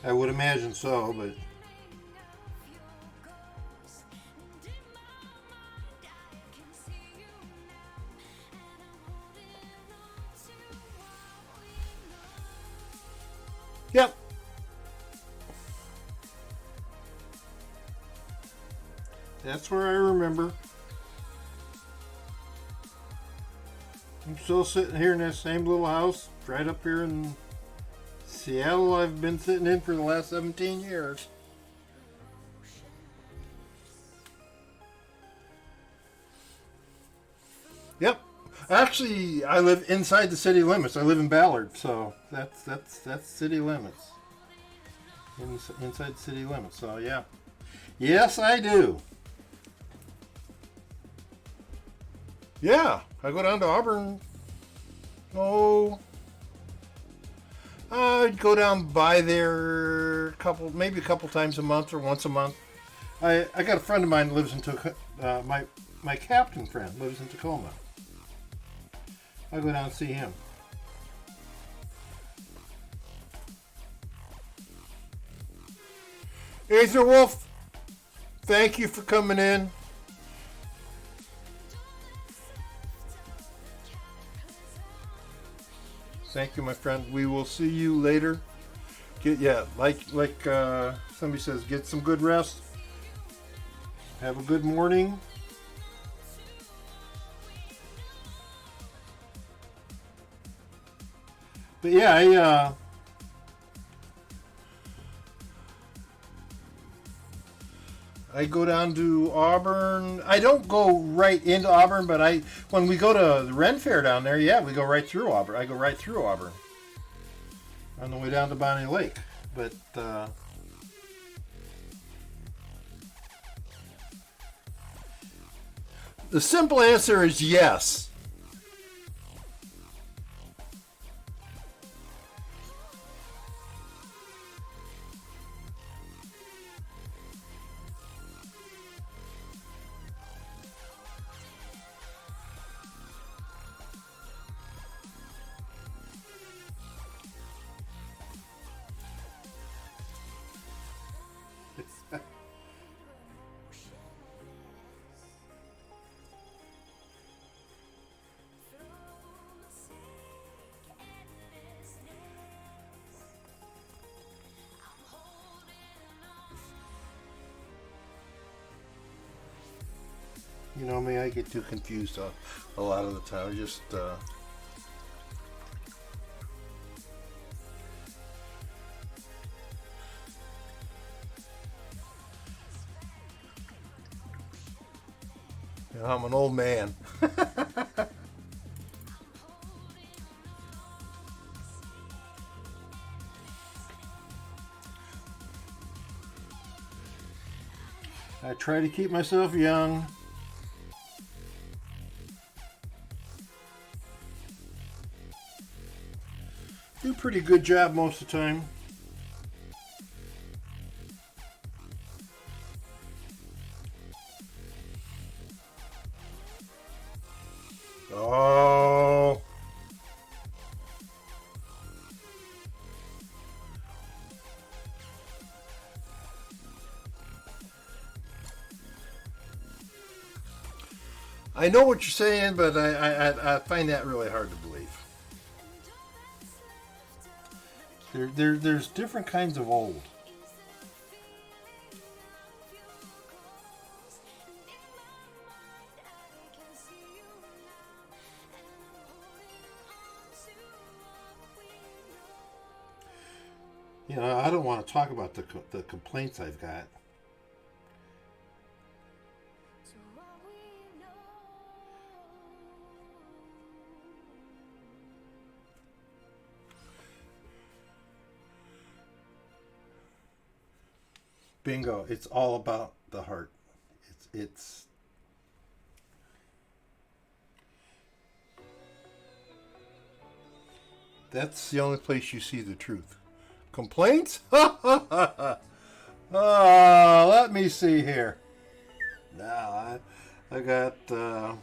I would imagine so, but yep. That's where I remember. I'm still sitting here in that same little house, right up here in Seattle. I've been sitting in for the last 17 years. Yep. Actually, I live inside the city limits. I live in Ballard, so that's city limits. Inside city limits. So yeah. Yes, I do. Yeah, I go down to Auburn. Oh, I'd go down by there maybe a couple times a month or once a month. I got a friend of mine that lives in Tacoma. My captain friend lives in Tacoma. I go down and see him. Aether Wolf, thank you for coming in. Thank you, my friend. We will see you later. Like somebody says, get some good rest. Have a good morning. But yeah, I go down to Auburn. I don't go right into Auburn, but when we go to the Ren Fair down there, yeah, we go right through Auburn. I go right through Auburn on the way down to Bonnie Lake. But the simple answer is yes. You know me, I get too confused a lot of the time. I just you know, I'm an old man. I try to keep myself young. Do a pretty good job most of the time. Oh. I know what you're saying, but I find that really hard to believe. There's different kinds of old. You know, I don't want to talk about the complaints I've got. Bingo! It's all about the heart. It's that's the only place you see the truth. Complaints? Let me see here. Now I got the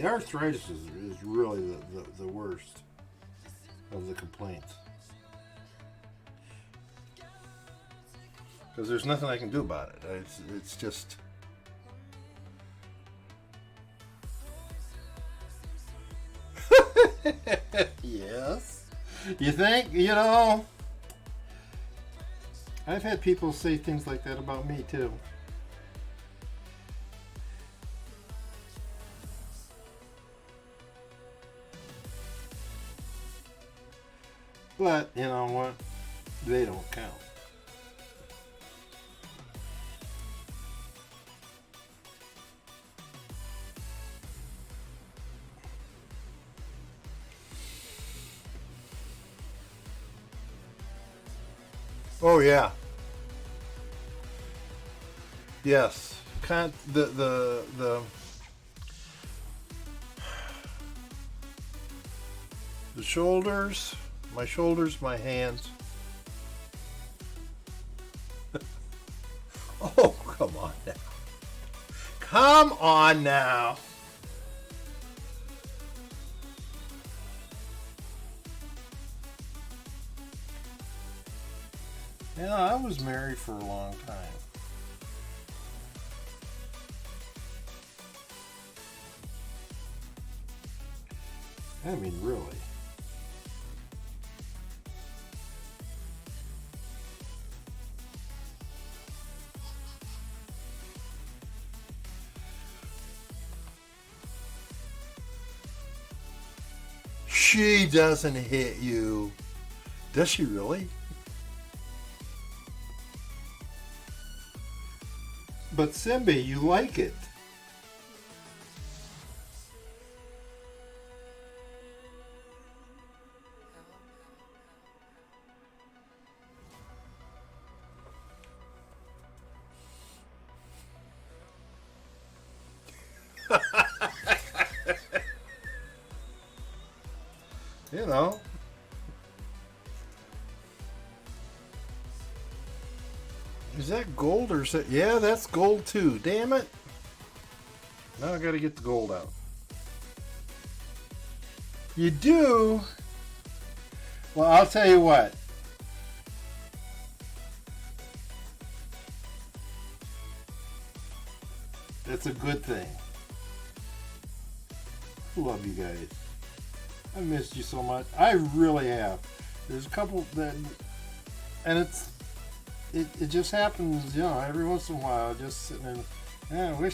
arthritis is really the worst of the complaints. Because there's nothing I can do about it. It's just... Yes. You think? You know, I've had people say things like that about me too. But, you know what? They don't count. Oh yeah. Yes. The shoulders, my hands. Oh, come on now. Come on now. Yeah, I was married for a long time. I mean, really. She doesn't hit you. Does she really? But Simbi, you like it. You know. Is that gold or is that... Yeah, that's gold too. Damn it. Now I gotta get the gold out. You do? Well, I'll tell you what. That's a good thing. I love you guys. I missed you so much. I really have. There's a couple that... And it just happens, you know, every once in a while, just sitting in Yeah, we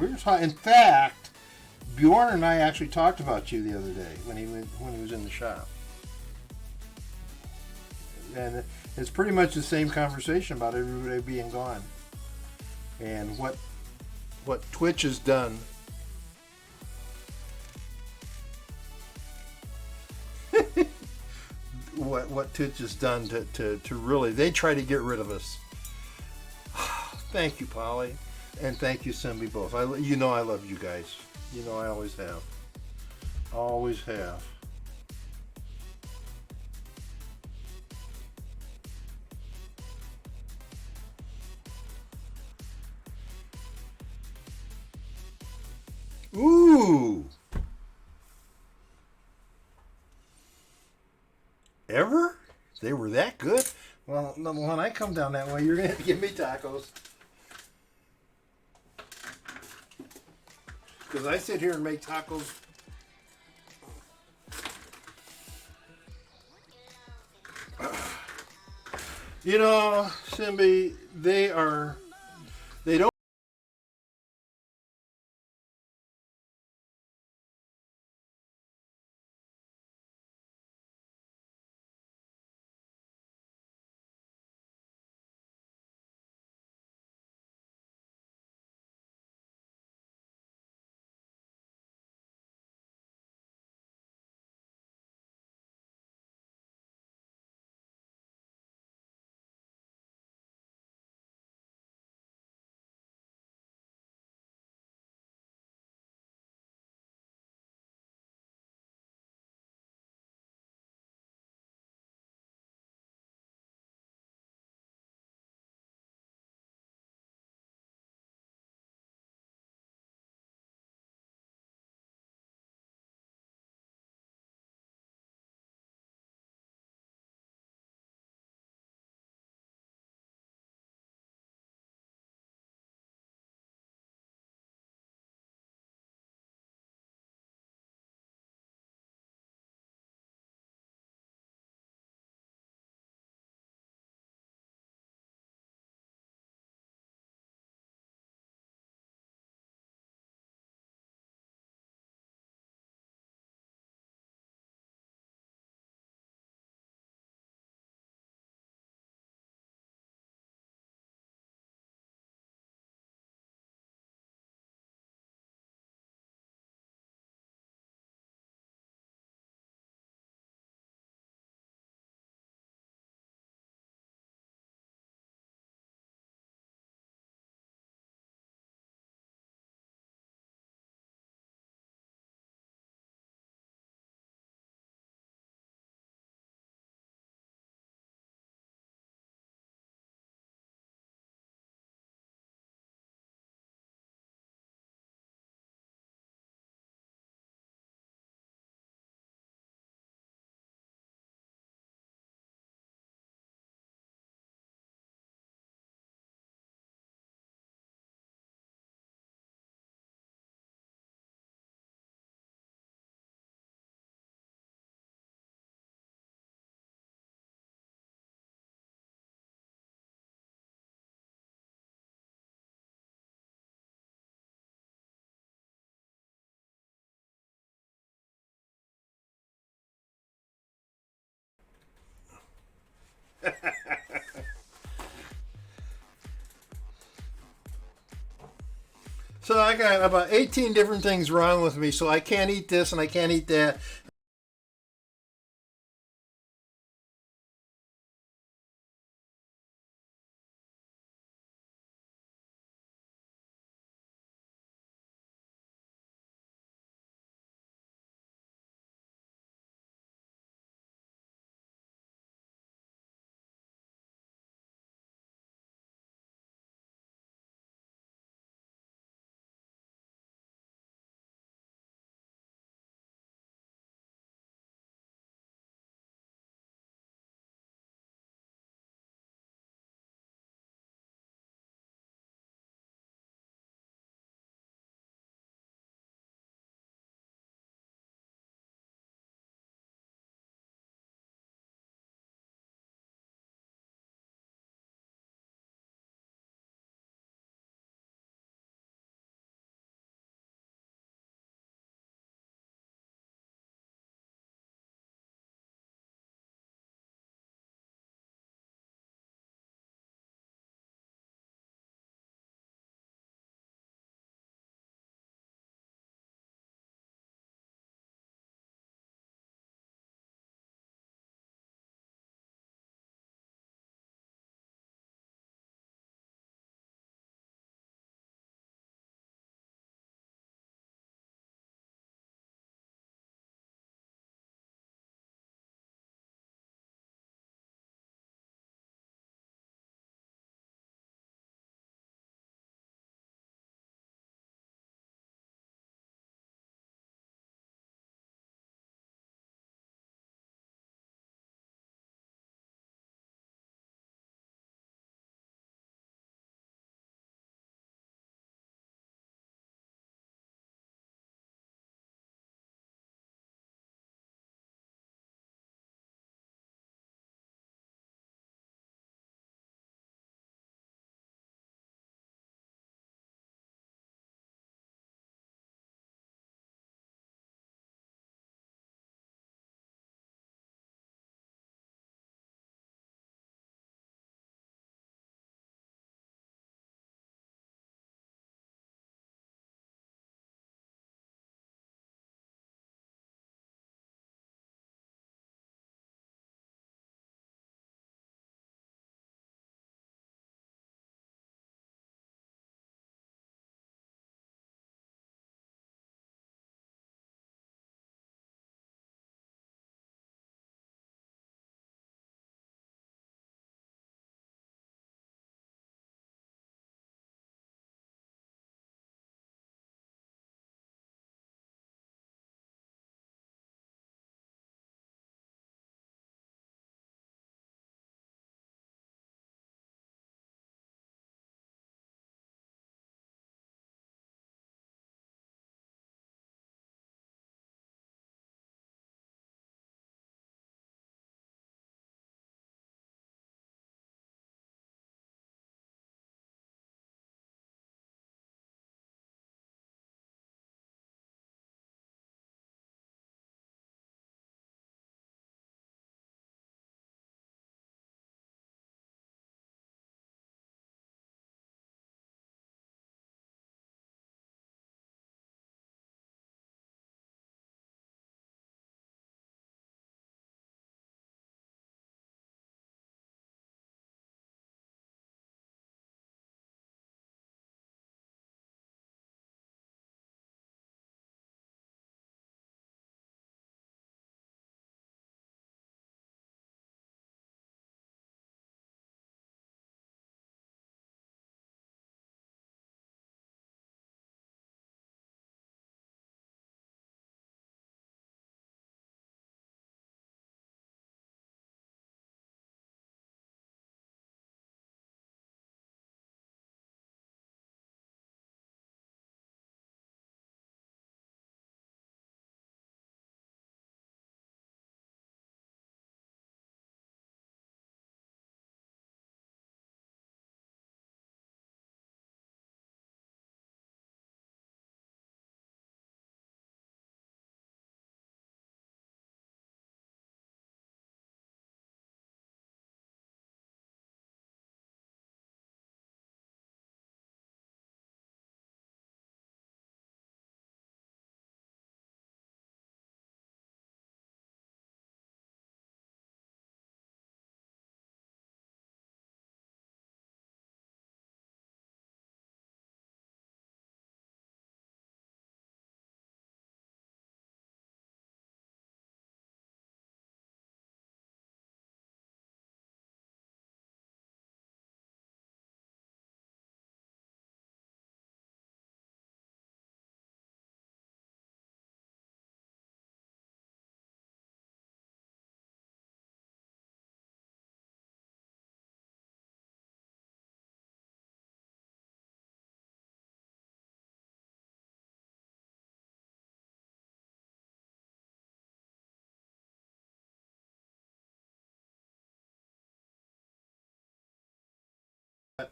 were talking. In fact, Bjorn and I actually talked about you the other day when he was in the shop, and it's pretty much the same conversation about everybody being gone and what Twitch has done. What Twitch has done to really, they try to get rid of us. Thank you, Polly, and thank you, Simbi, both. You know I love you guys. You know I always have. Always have. Ooh. Ever? They were that good? Well, when I come down that way, you're going to have to give me tacos. Because I sit here and make tacos. You know, Simbi, they don't. So I got about 18 different things wrong with me, so I can't eat this and I can't eat that.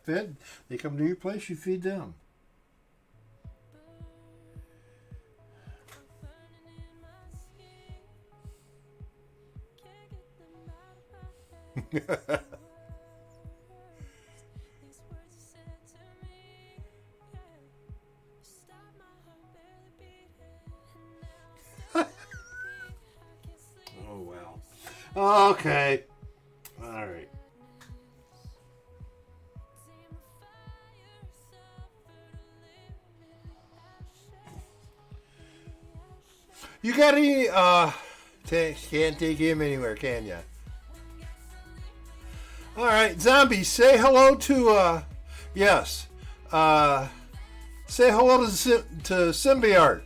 fed. They come to your place, you feed them. Oh, well. Okay. All right. You got any, can't take him anywhere, can ya? All right, Zombie, say hello to, yes. Say hello to Symbiart.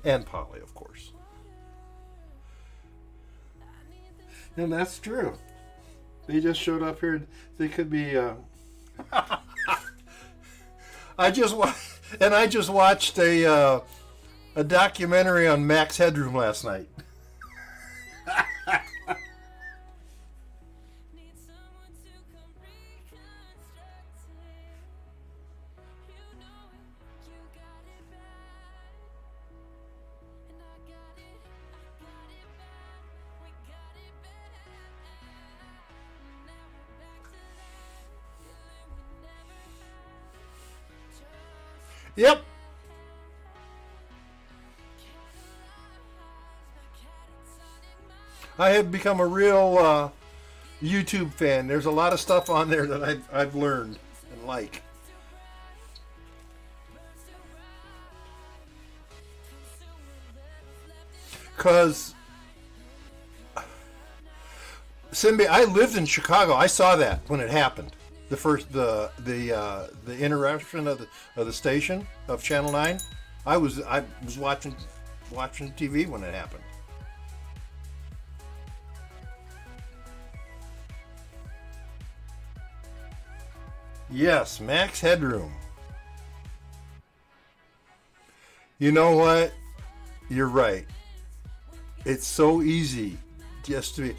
And Polly, of course. And that's true. They just showed up here. They could be. I just watched a documentary on Max Headroom last night. Yep. I have become a real YouTube fan. There's a lot of stuff on there that I've learned and like. Because Simbi, I lived in Chicago. I saw that when it happened. The interruption of the station of Channel 9. I was watching TV when it happened. Yes, Max Headroom. You know what? You're right. It's so easy just to be.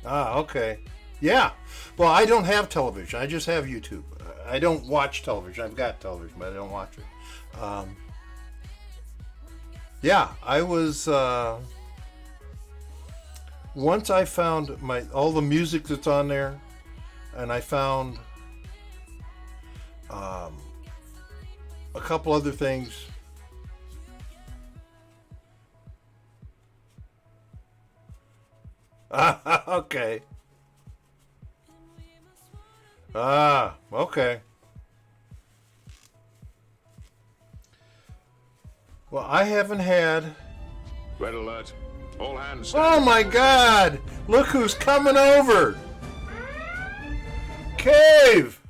Ah, okay. Yeah. Well, I don't have television. I just have YouTube. I don't watch television. I've got television, but I don't watch it. Yeah, I was. Once I found all the music that's on there, and I found a couple other things. Okay. Okay. Well, I haven't had. Red alert. All hands. Oh my God! Look who's coming over! Cave!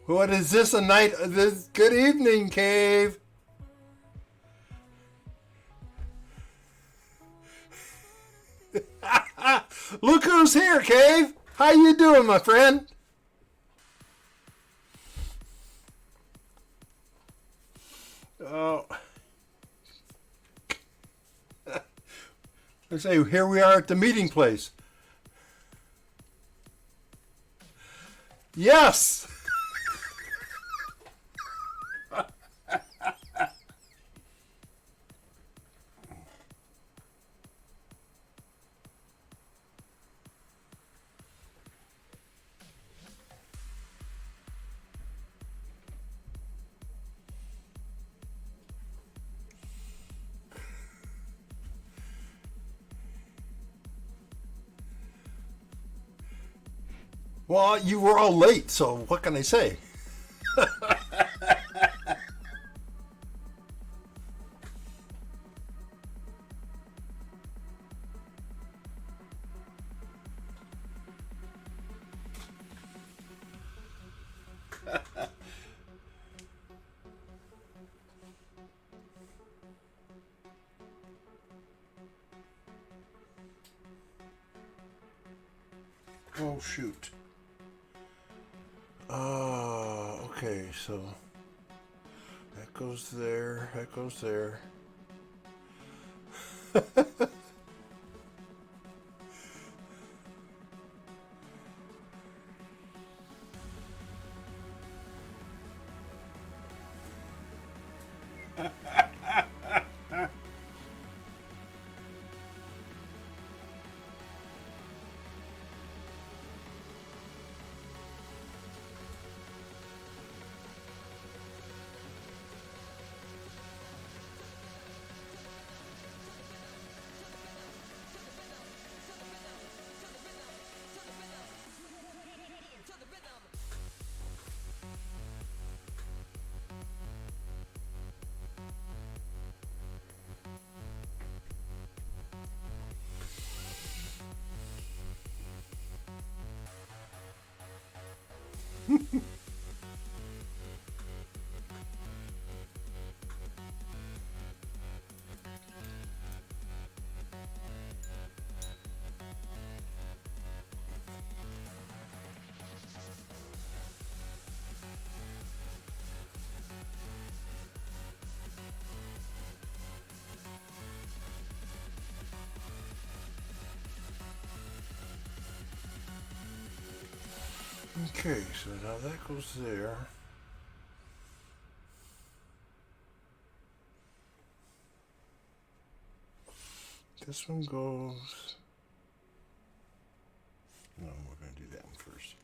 What is this, a night? Good evening, Cave! Look who's here, Cave! How you doing, my friend? Oh. I say, here we are at the meeting place. Yes! Well, you were all late, so what can I say? Oh, shoot. Okay, so that goes there, that goes there. Okay, so now that goes there. This one goes... No, we're going to do that one first.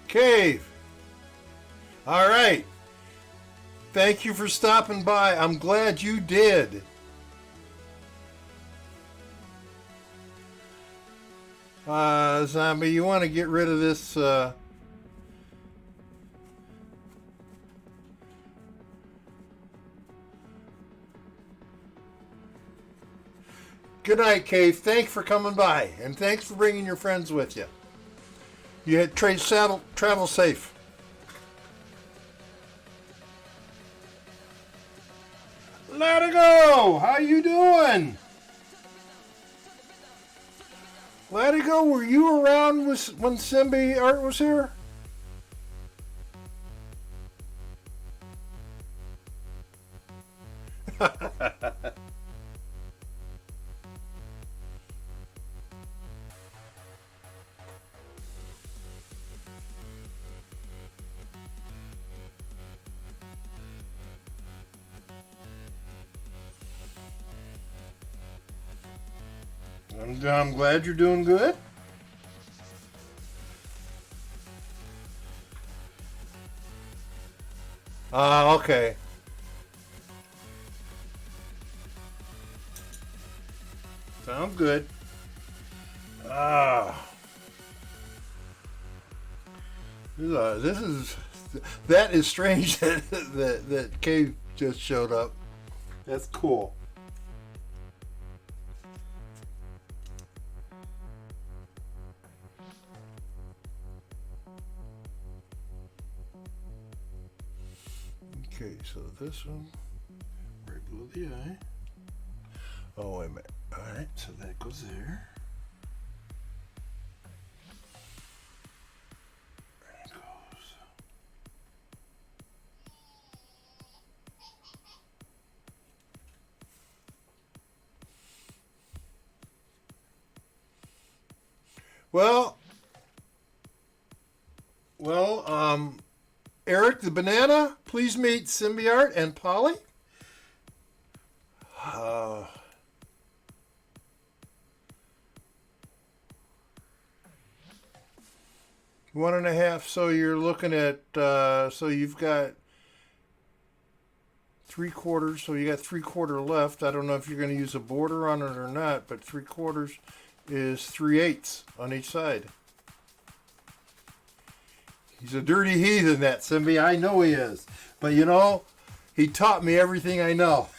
Cave! All right. Thank you for stopping by. I'm glad you did. Zombie, you want to get rid of this, Good night, Cave. Thanks for coming by, and thanks for bringing your friends with you. You had travel safe. Let it go. How you doing? Let it go. Were you around when Simbi Art was here? I'm glad you're doing good. Okay. Sounds good. That is strange that Cave just showed up. That's cool. Okay, so this one, right below the eye. Oh, wait a minute. Alright, so that goes there. There it goes. Eric the Banana, please meet Symbiart and Polly. 1.5, so you're looking at, so you've got 3/4, so you got 3/4 left. I don't know if you're going to use a border on it or not, but 3/4 is 3/8 on each side. He's a dirty heathen, that Simbi. I know he is. But you know, he taught me everything I know.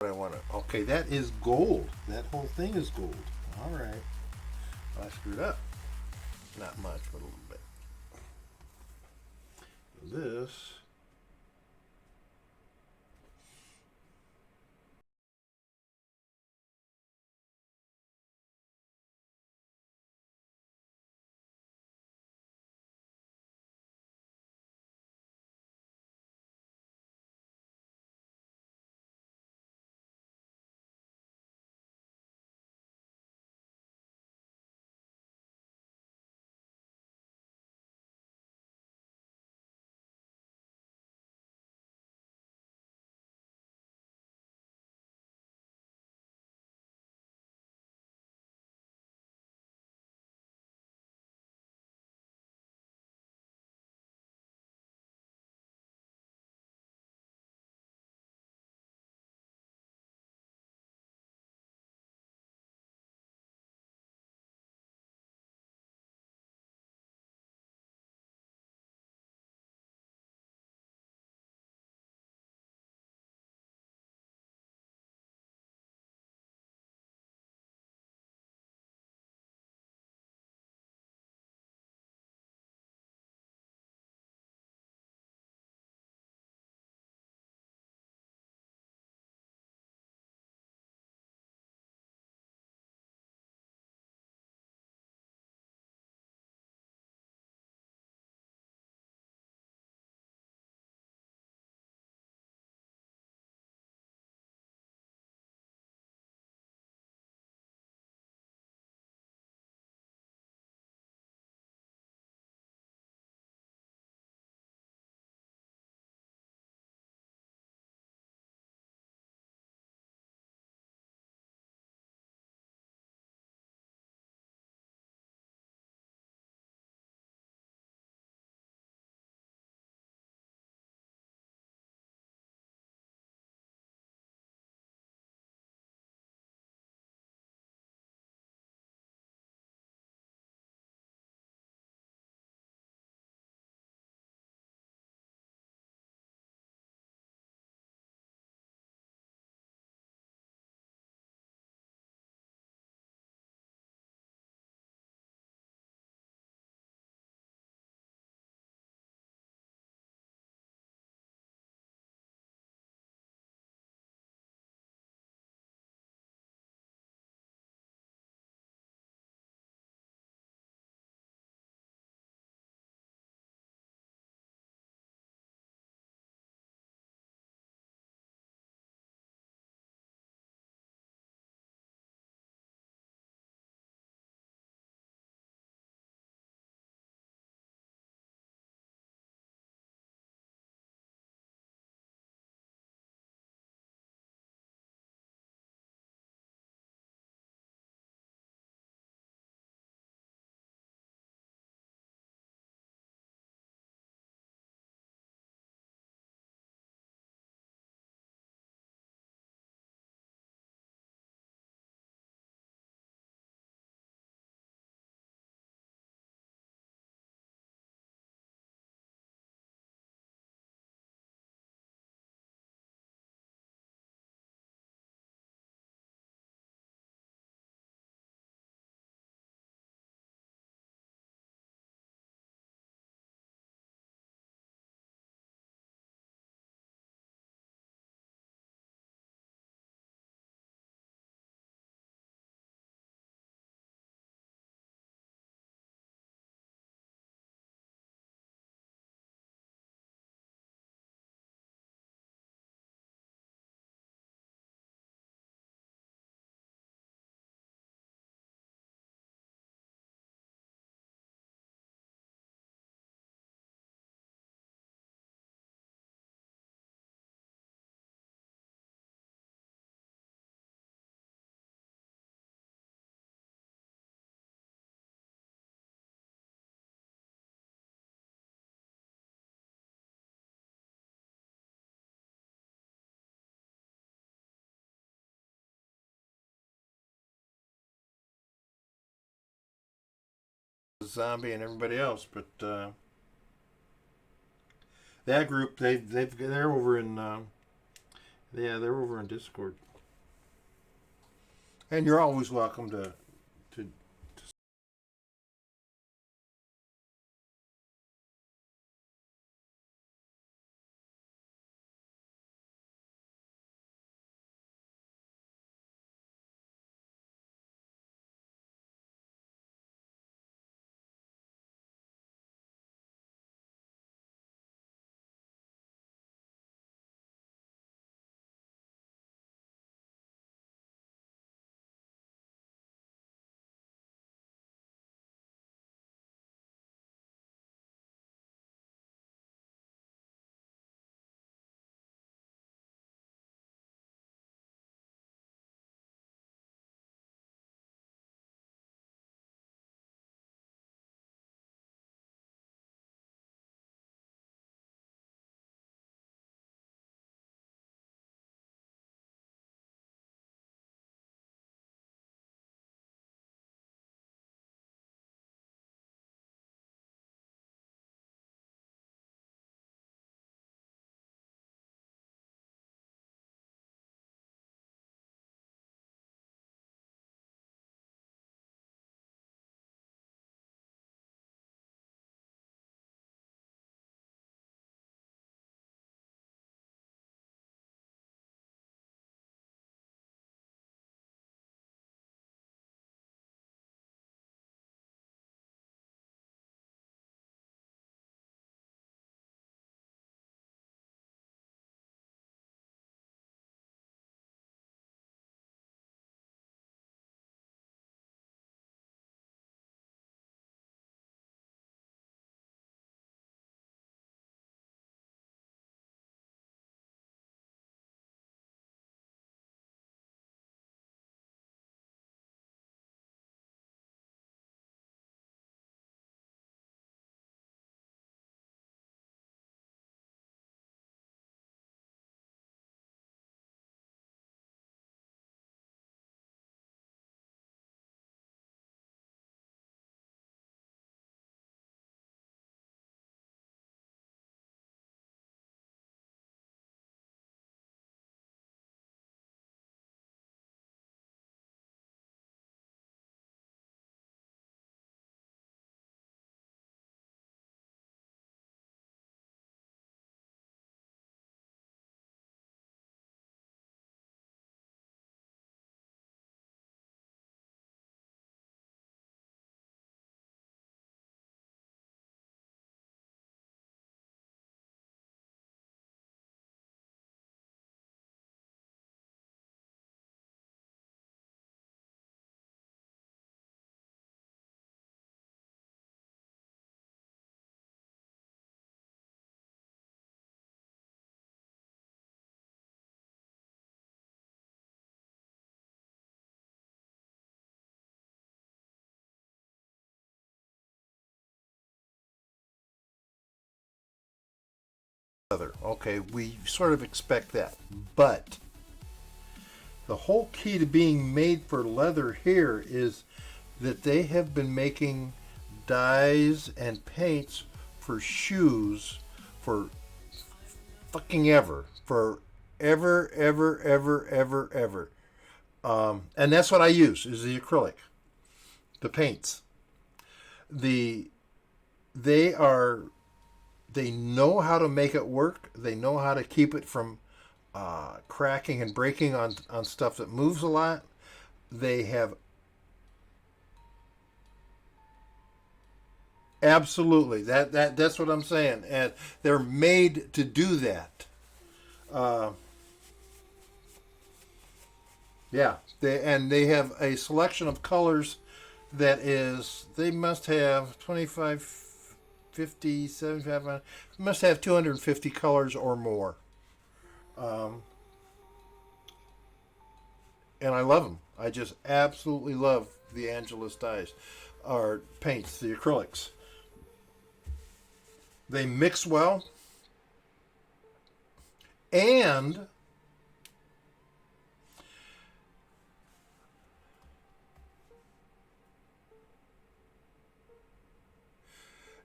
I want to. Okay, that is gold. That whole thing is gold. All right. Well, I screwed up. Not much, but a little bit. This. Zombie and everybody else, but that group they're over in yeah, they're over in Discord. And you're always welcome to leather. Okay, we sort of expect that. But the whole key to being made for leather here is that they have been making dyes and paints for shoes for fucking ever. For ever. And that's what I use is the acrylic, the paints. The they are they know how to make it work. They know how to keep it from cracking and breaking on stuff that moves a lot. They have absolutely that's what I'm saying, and they're made to do that. Uh, yeah, they have a selection of colors that is they must have 25, 50, 75, must have 250 colors or more. Um, and I love them. I just absolutely love the Angelus dyes or paints, the acrylics. They mix well, and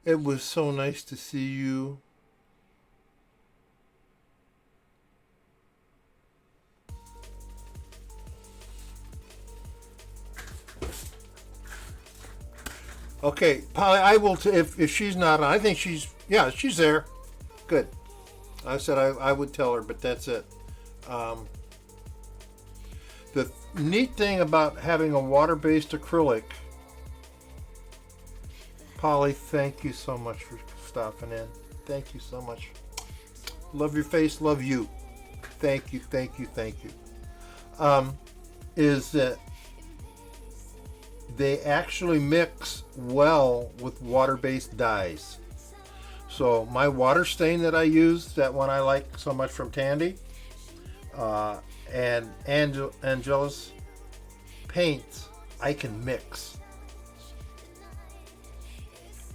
it was so nice to see you. Okay, Polly, I will. If she's not on, I think she's there. Good. I said I would tell her, but that's it. Um, the neat thing about having a water-based acrylic, Polly, thank you so much for stopping in. Thank you so much. Love your face, love you. Thank you, thank you, thank you. Is that they actually mix well with water-based dyes. So my water stain that I use, that one I like so much from Tandy, and Angelus paints, I can mix.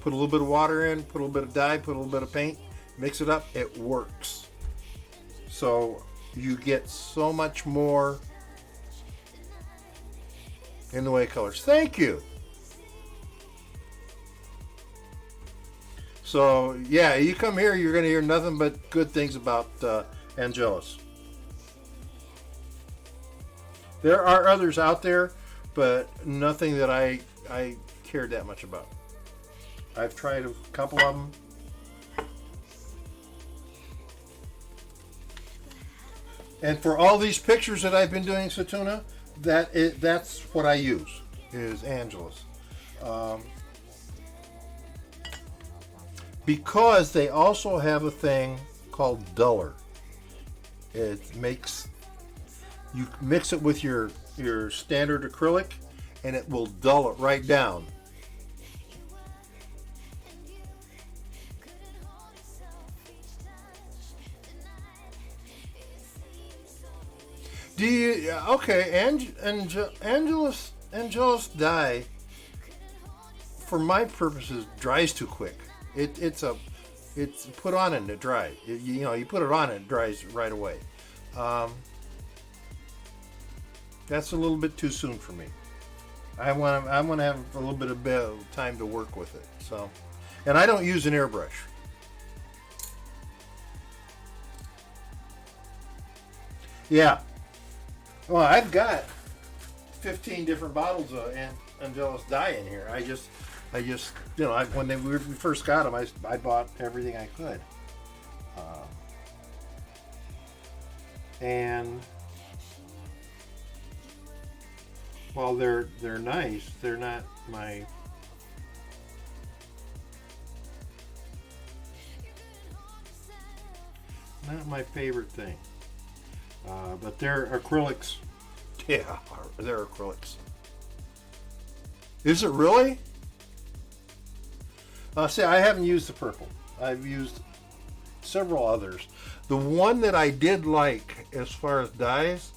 Put a little bit of water in, put a little bit of dye, put a little bit of paint, mix it up, it works. So you get so much more in the way of colors. Thank you. So yeah, you come here, you're going to hear nothing but good things about Angelus. There are others out there, but nothing that I cared that much about. I've tried a couple of them. And for all these pictures that I've been doing, Satuna, that's what I use, is Angelus. Because they also have a thing called duller. It makes, you mix it with your standard acrylic and it will dull it right down. Do you, okay, Angelus dye, for my purposes, dries too quick. It's put on and it dries. You put it on and it dries right away. That's a little bit too soon for me. I want to have a little bit of time to work with it. So, and I don't use an airbrush. Yeah. Well, I've got 15 different bottles of Angelus dye in here. I just, when we first got them, I bought everything I could, and while they're nice, they're not my favorite thing. But they're acrylics. Yeah, they're acrylics. Is it really? See, I haven't used the purple. I've used several others. The one that I did like as far as dyes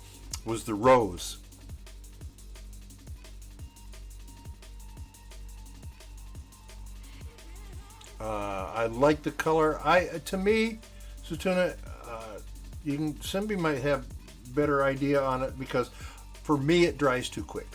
was the rose. I like the color. To me, Satuna, Simbi might have better idea on it, because for me it dries too quick.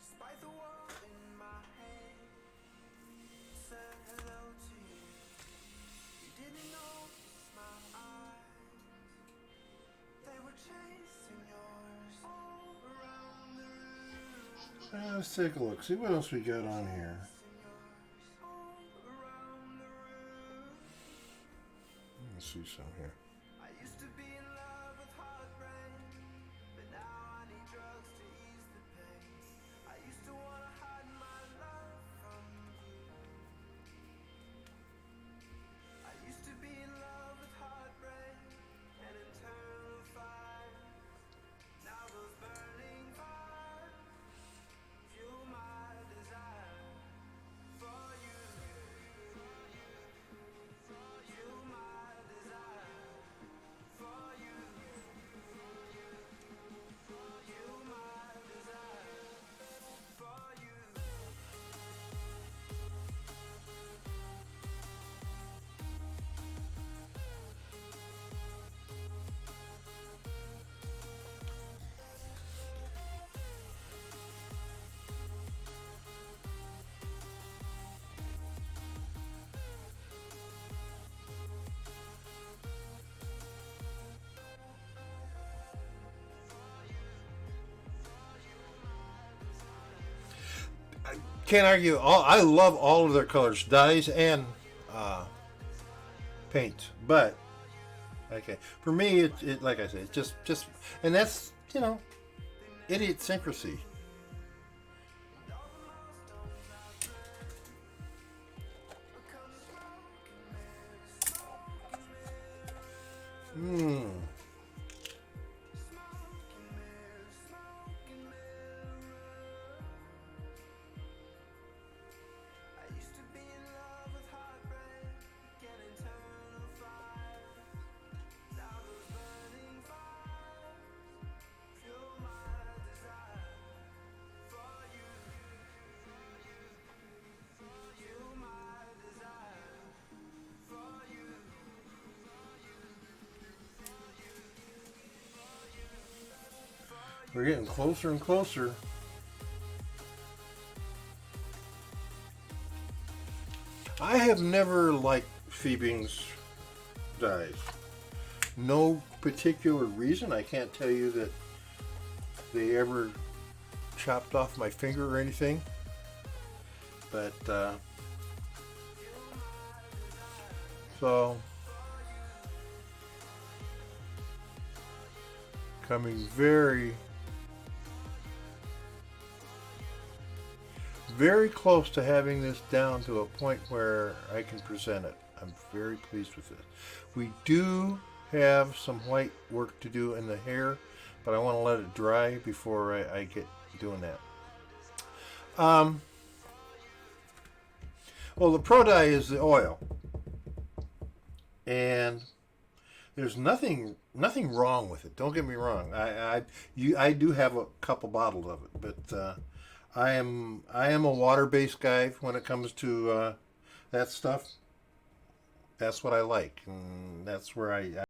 Despite the wall in my head, said hello to you. You didn't notice my eyes. They were chasing yours all around the room. Let's take a look. See what else we got on here. All around the room. Let's see some here. I used to be in love with heartbreak, but now I need drugs to ease the pain. I used to wanna hide my love from you. I used to be in love with heartbreak and internal fire. Now those burning fires fuel my desire for you. Fuel my desire. Can't argue. I love all of their colors, dyes and paints. But okay, for me, it like I said, it's just, and that's idiosyncrasy. Hmm. I used to be in love with heartbreak and eternal fire. Now those burning fires fuel my desire for you, fuel my desire for you. We're getting closer and closer. I have never liked Phoebing's dyes. No particular reason. I can't tell you that they ever chopped off my finger or anything. But, so, coming very close to having this down to a point where I can present it. I'm very pleased with it. We do have some white work to do in the hair, but I want to let it dry before I get doing that. Well, the Pro Dye is the oil, and there's nothing wrong with it. Don't get me wrong. I do have a couple bottles of it, but I am a water-based guy when it comes to that stuff. That's what I like, and that's where I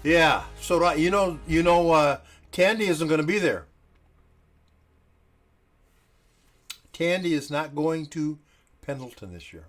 Yeah. So do I. Tandy isn't going to be there. Tandy is not going to Pendleton this year.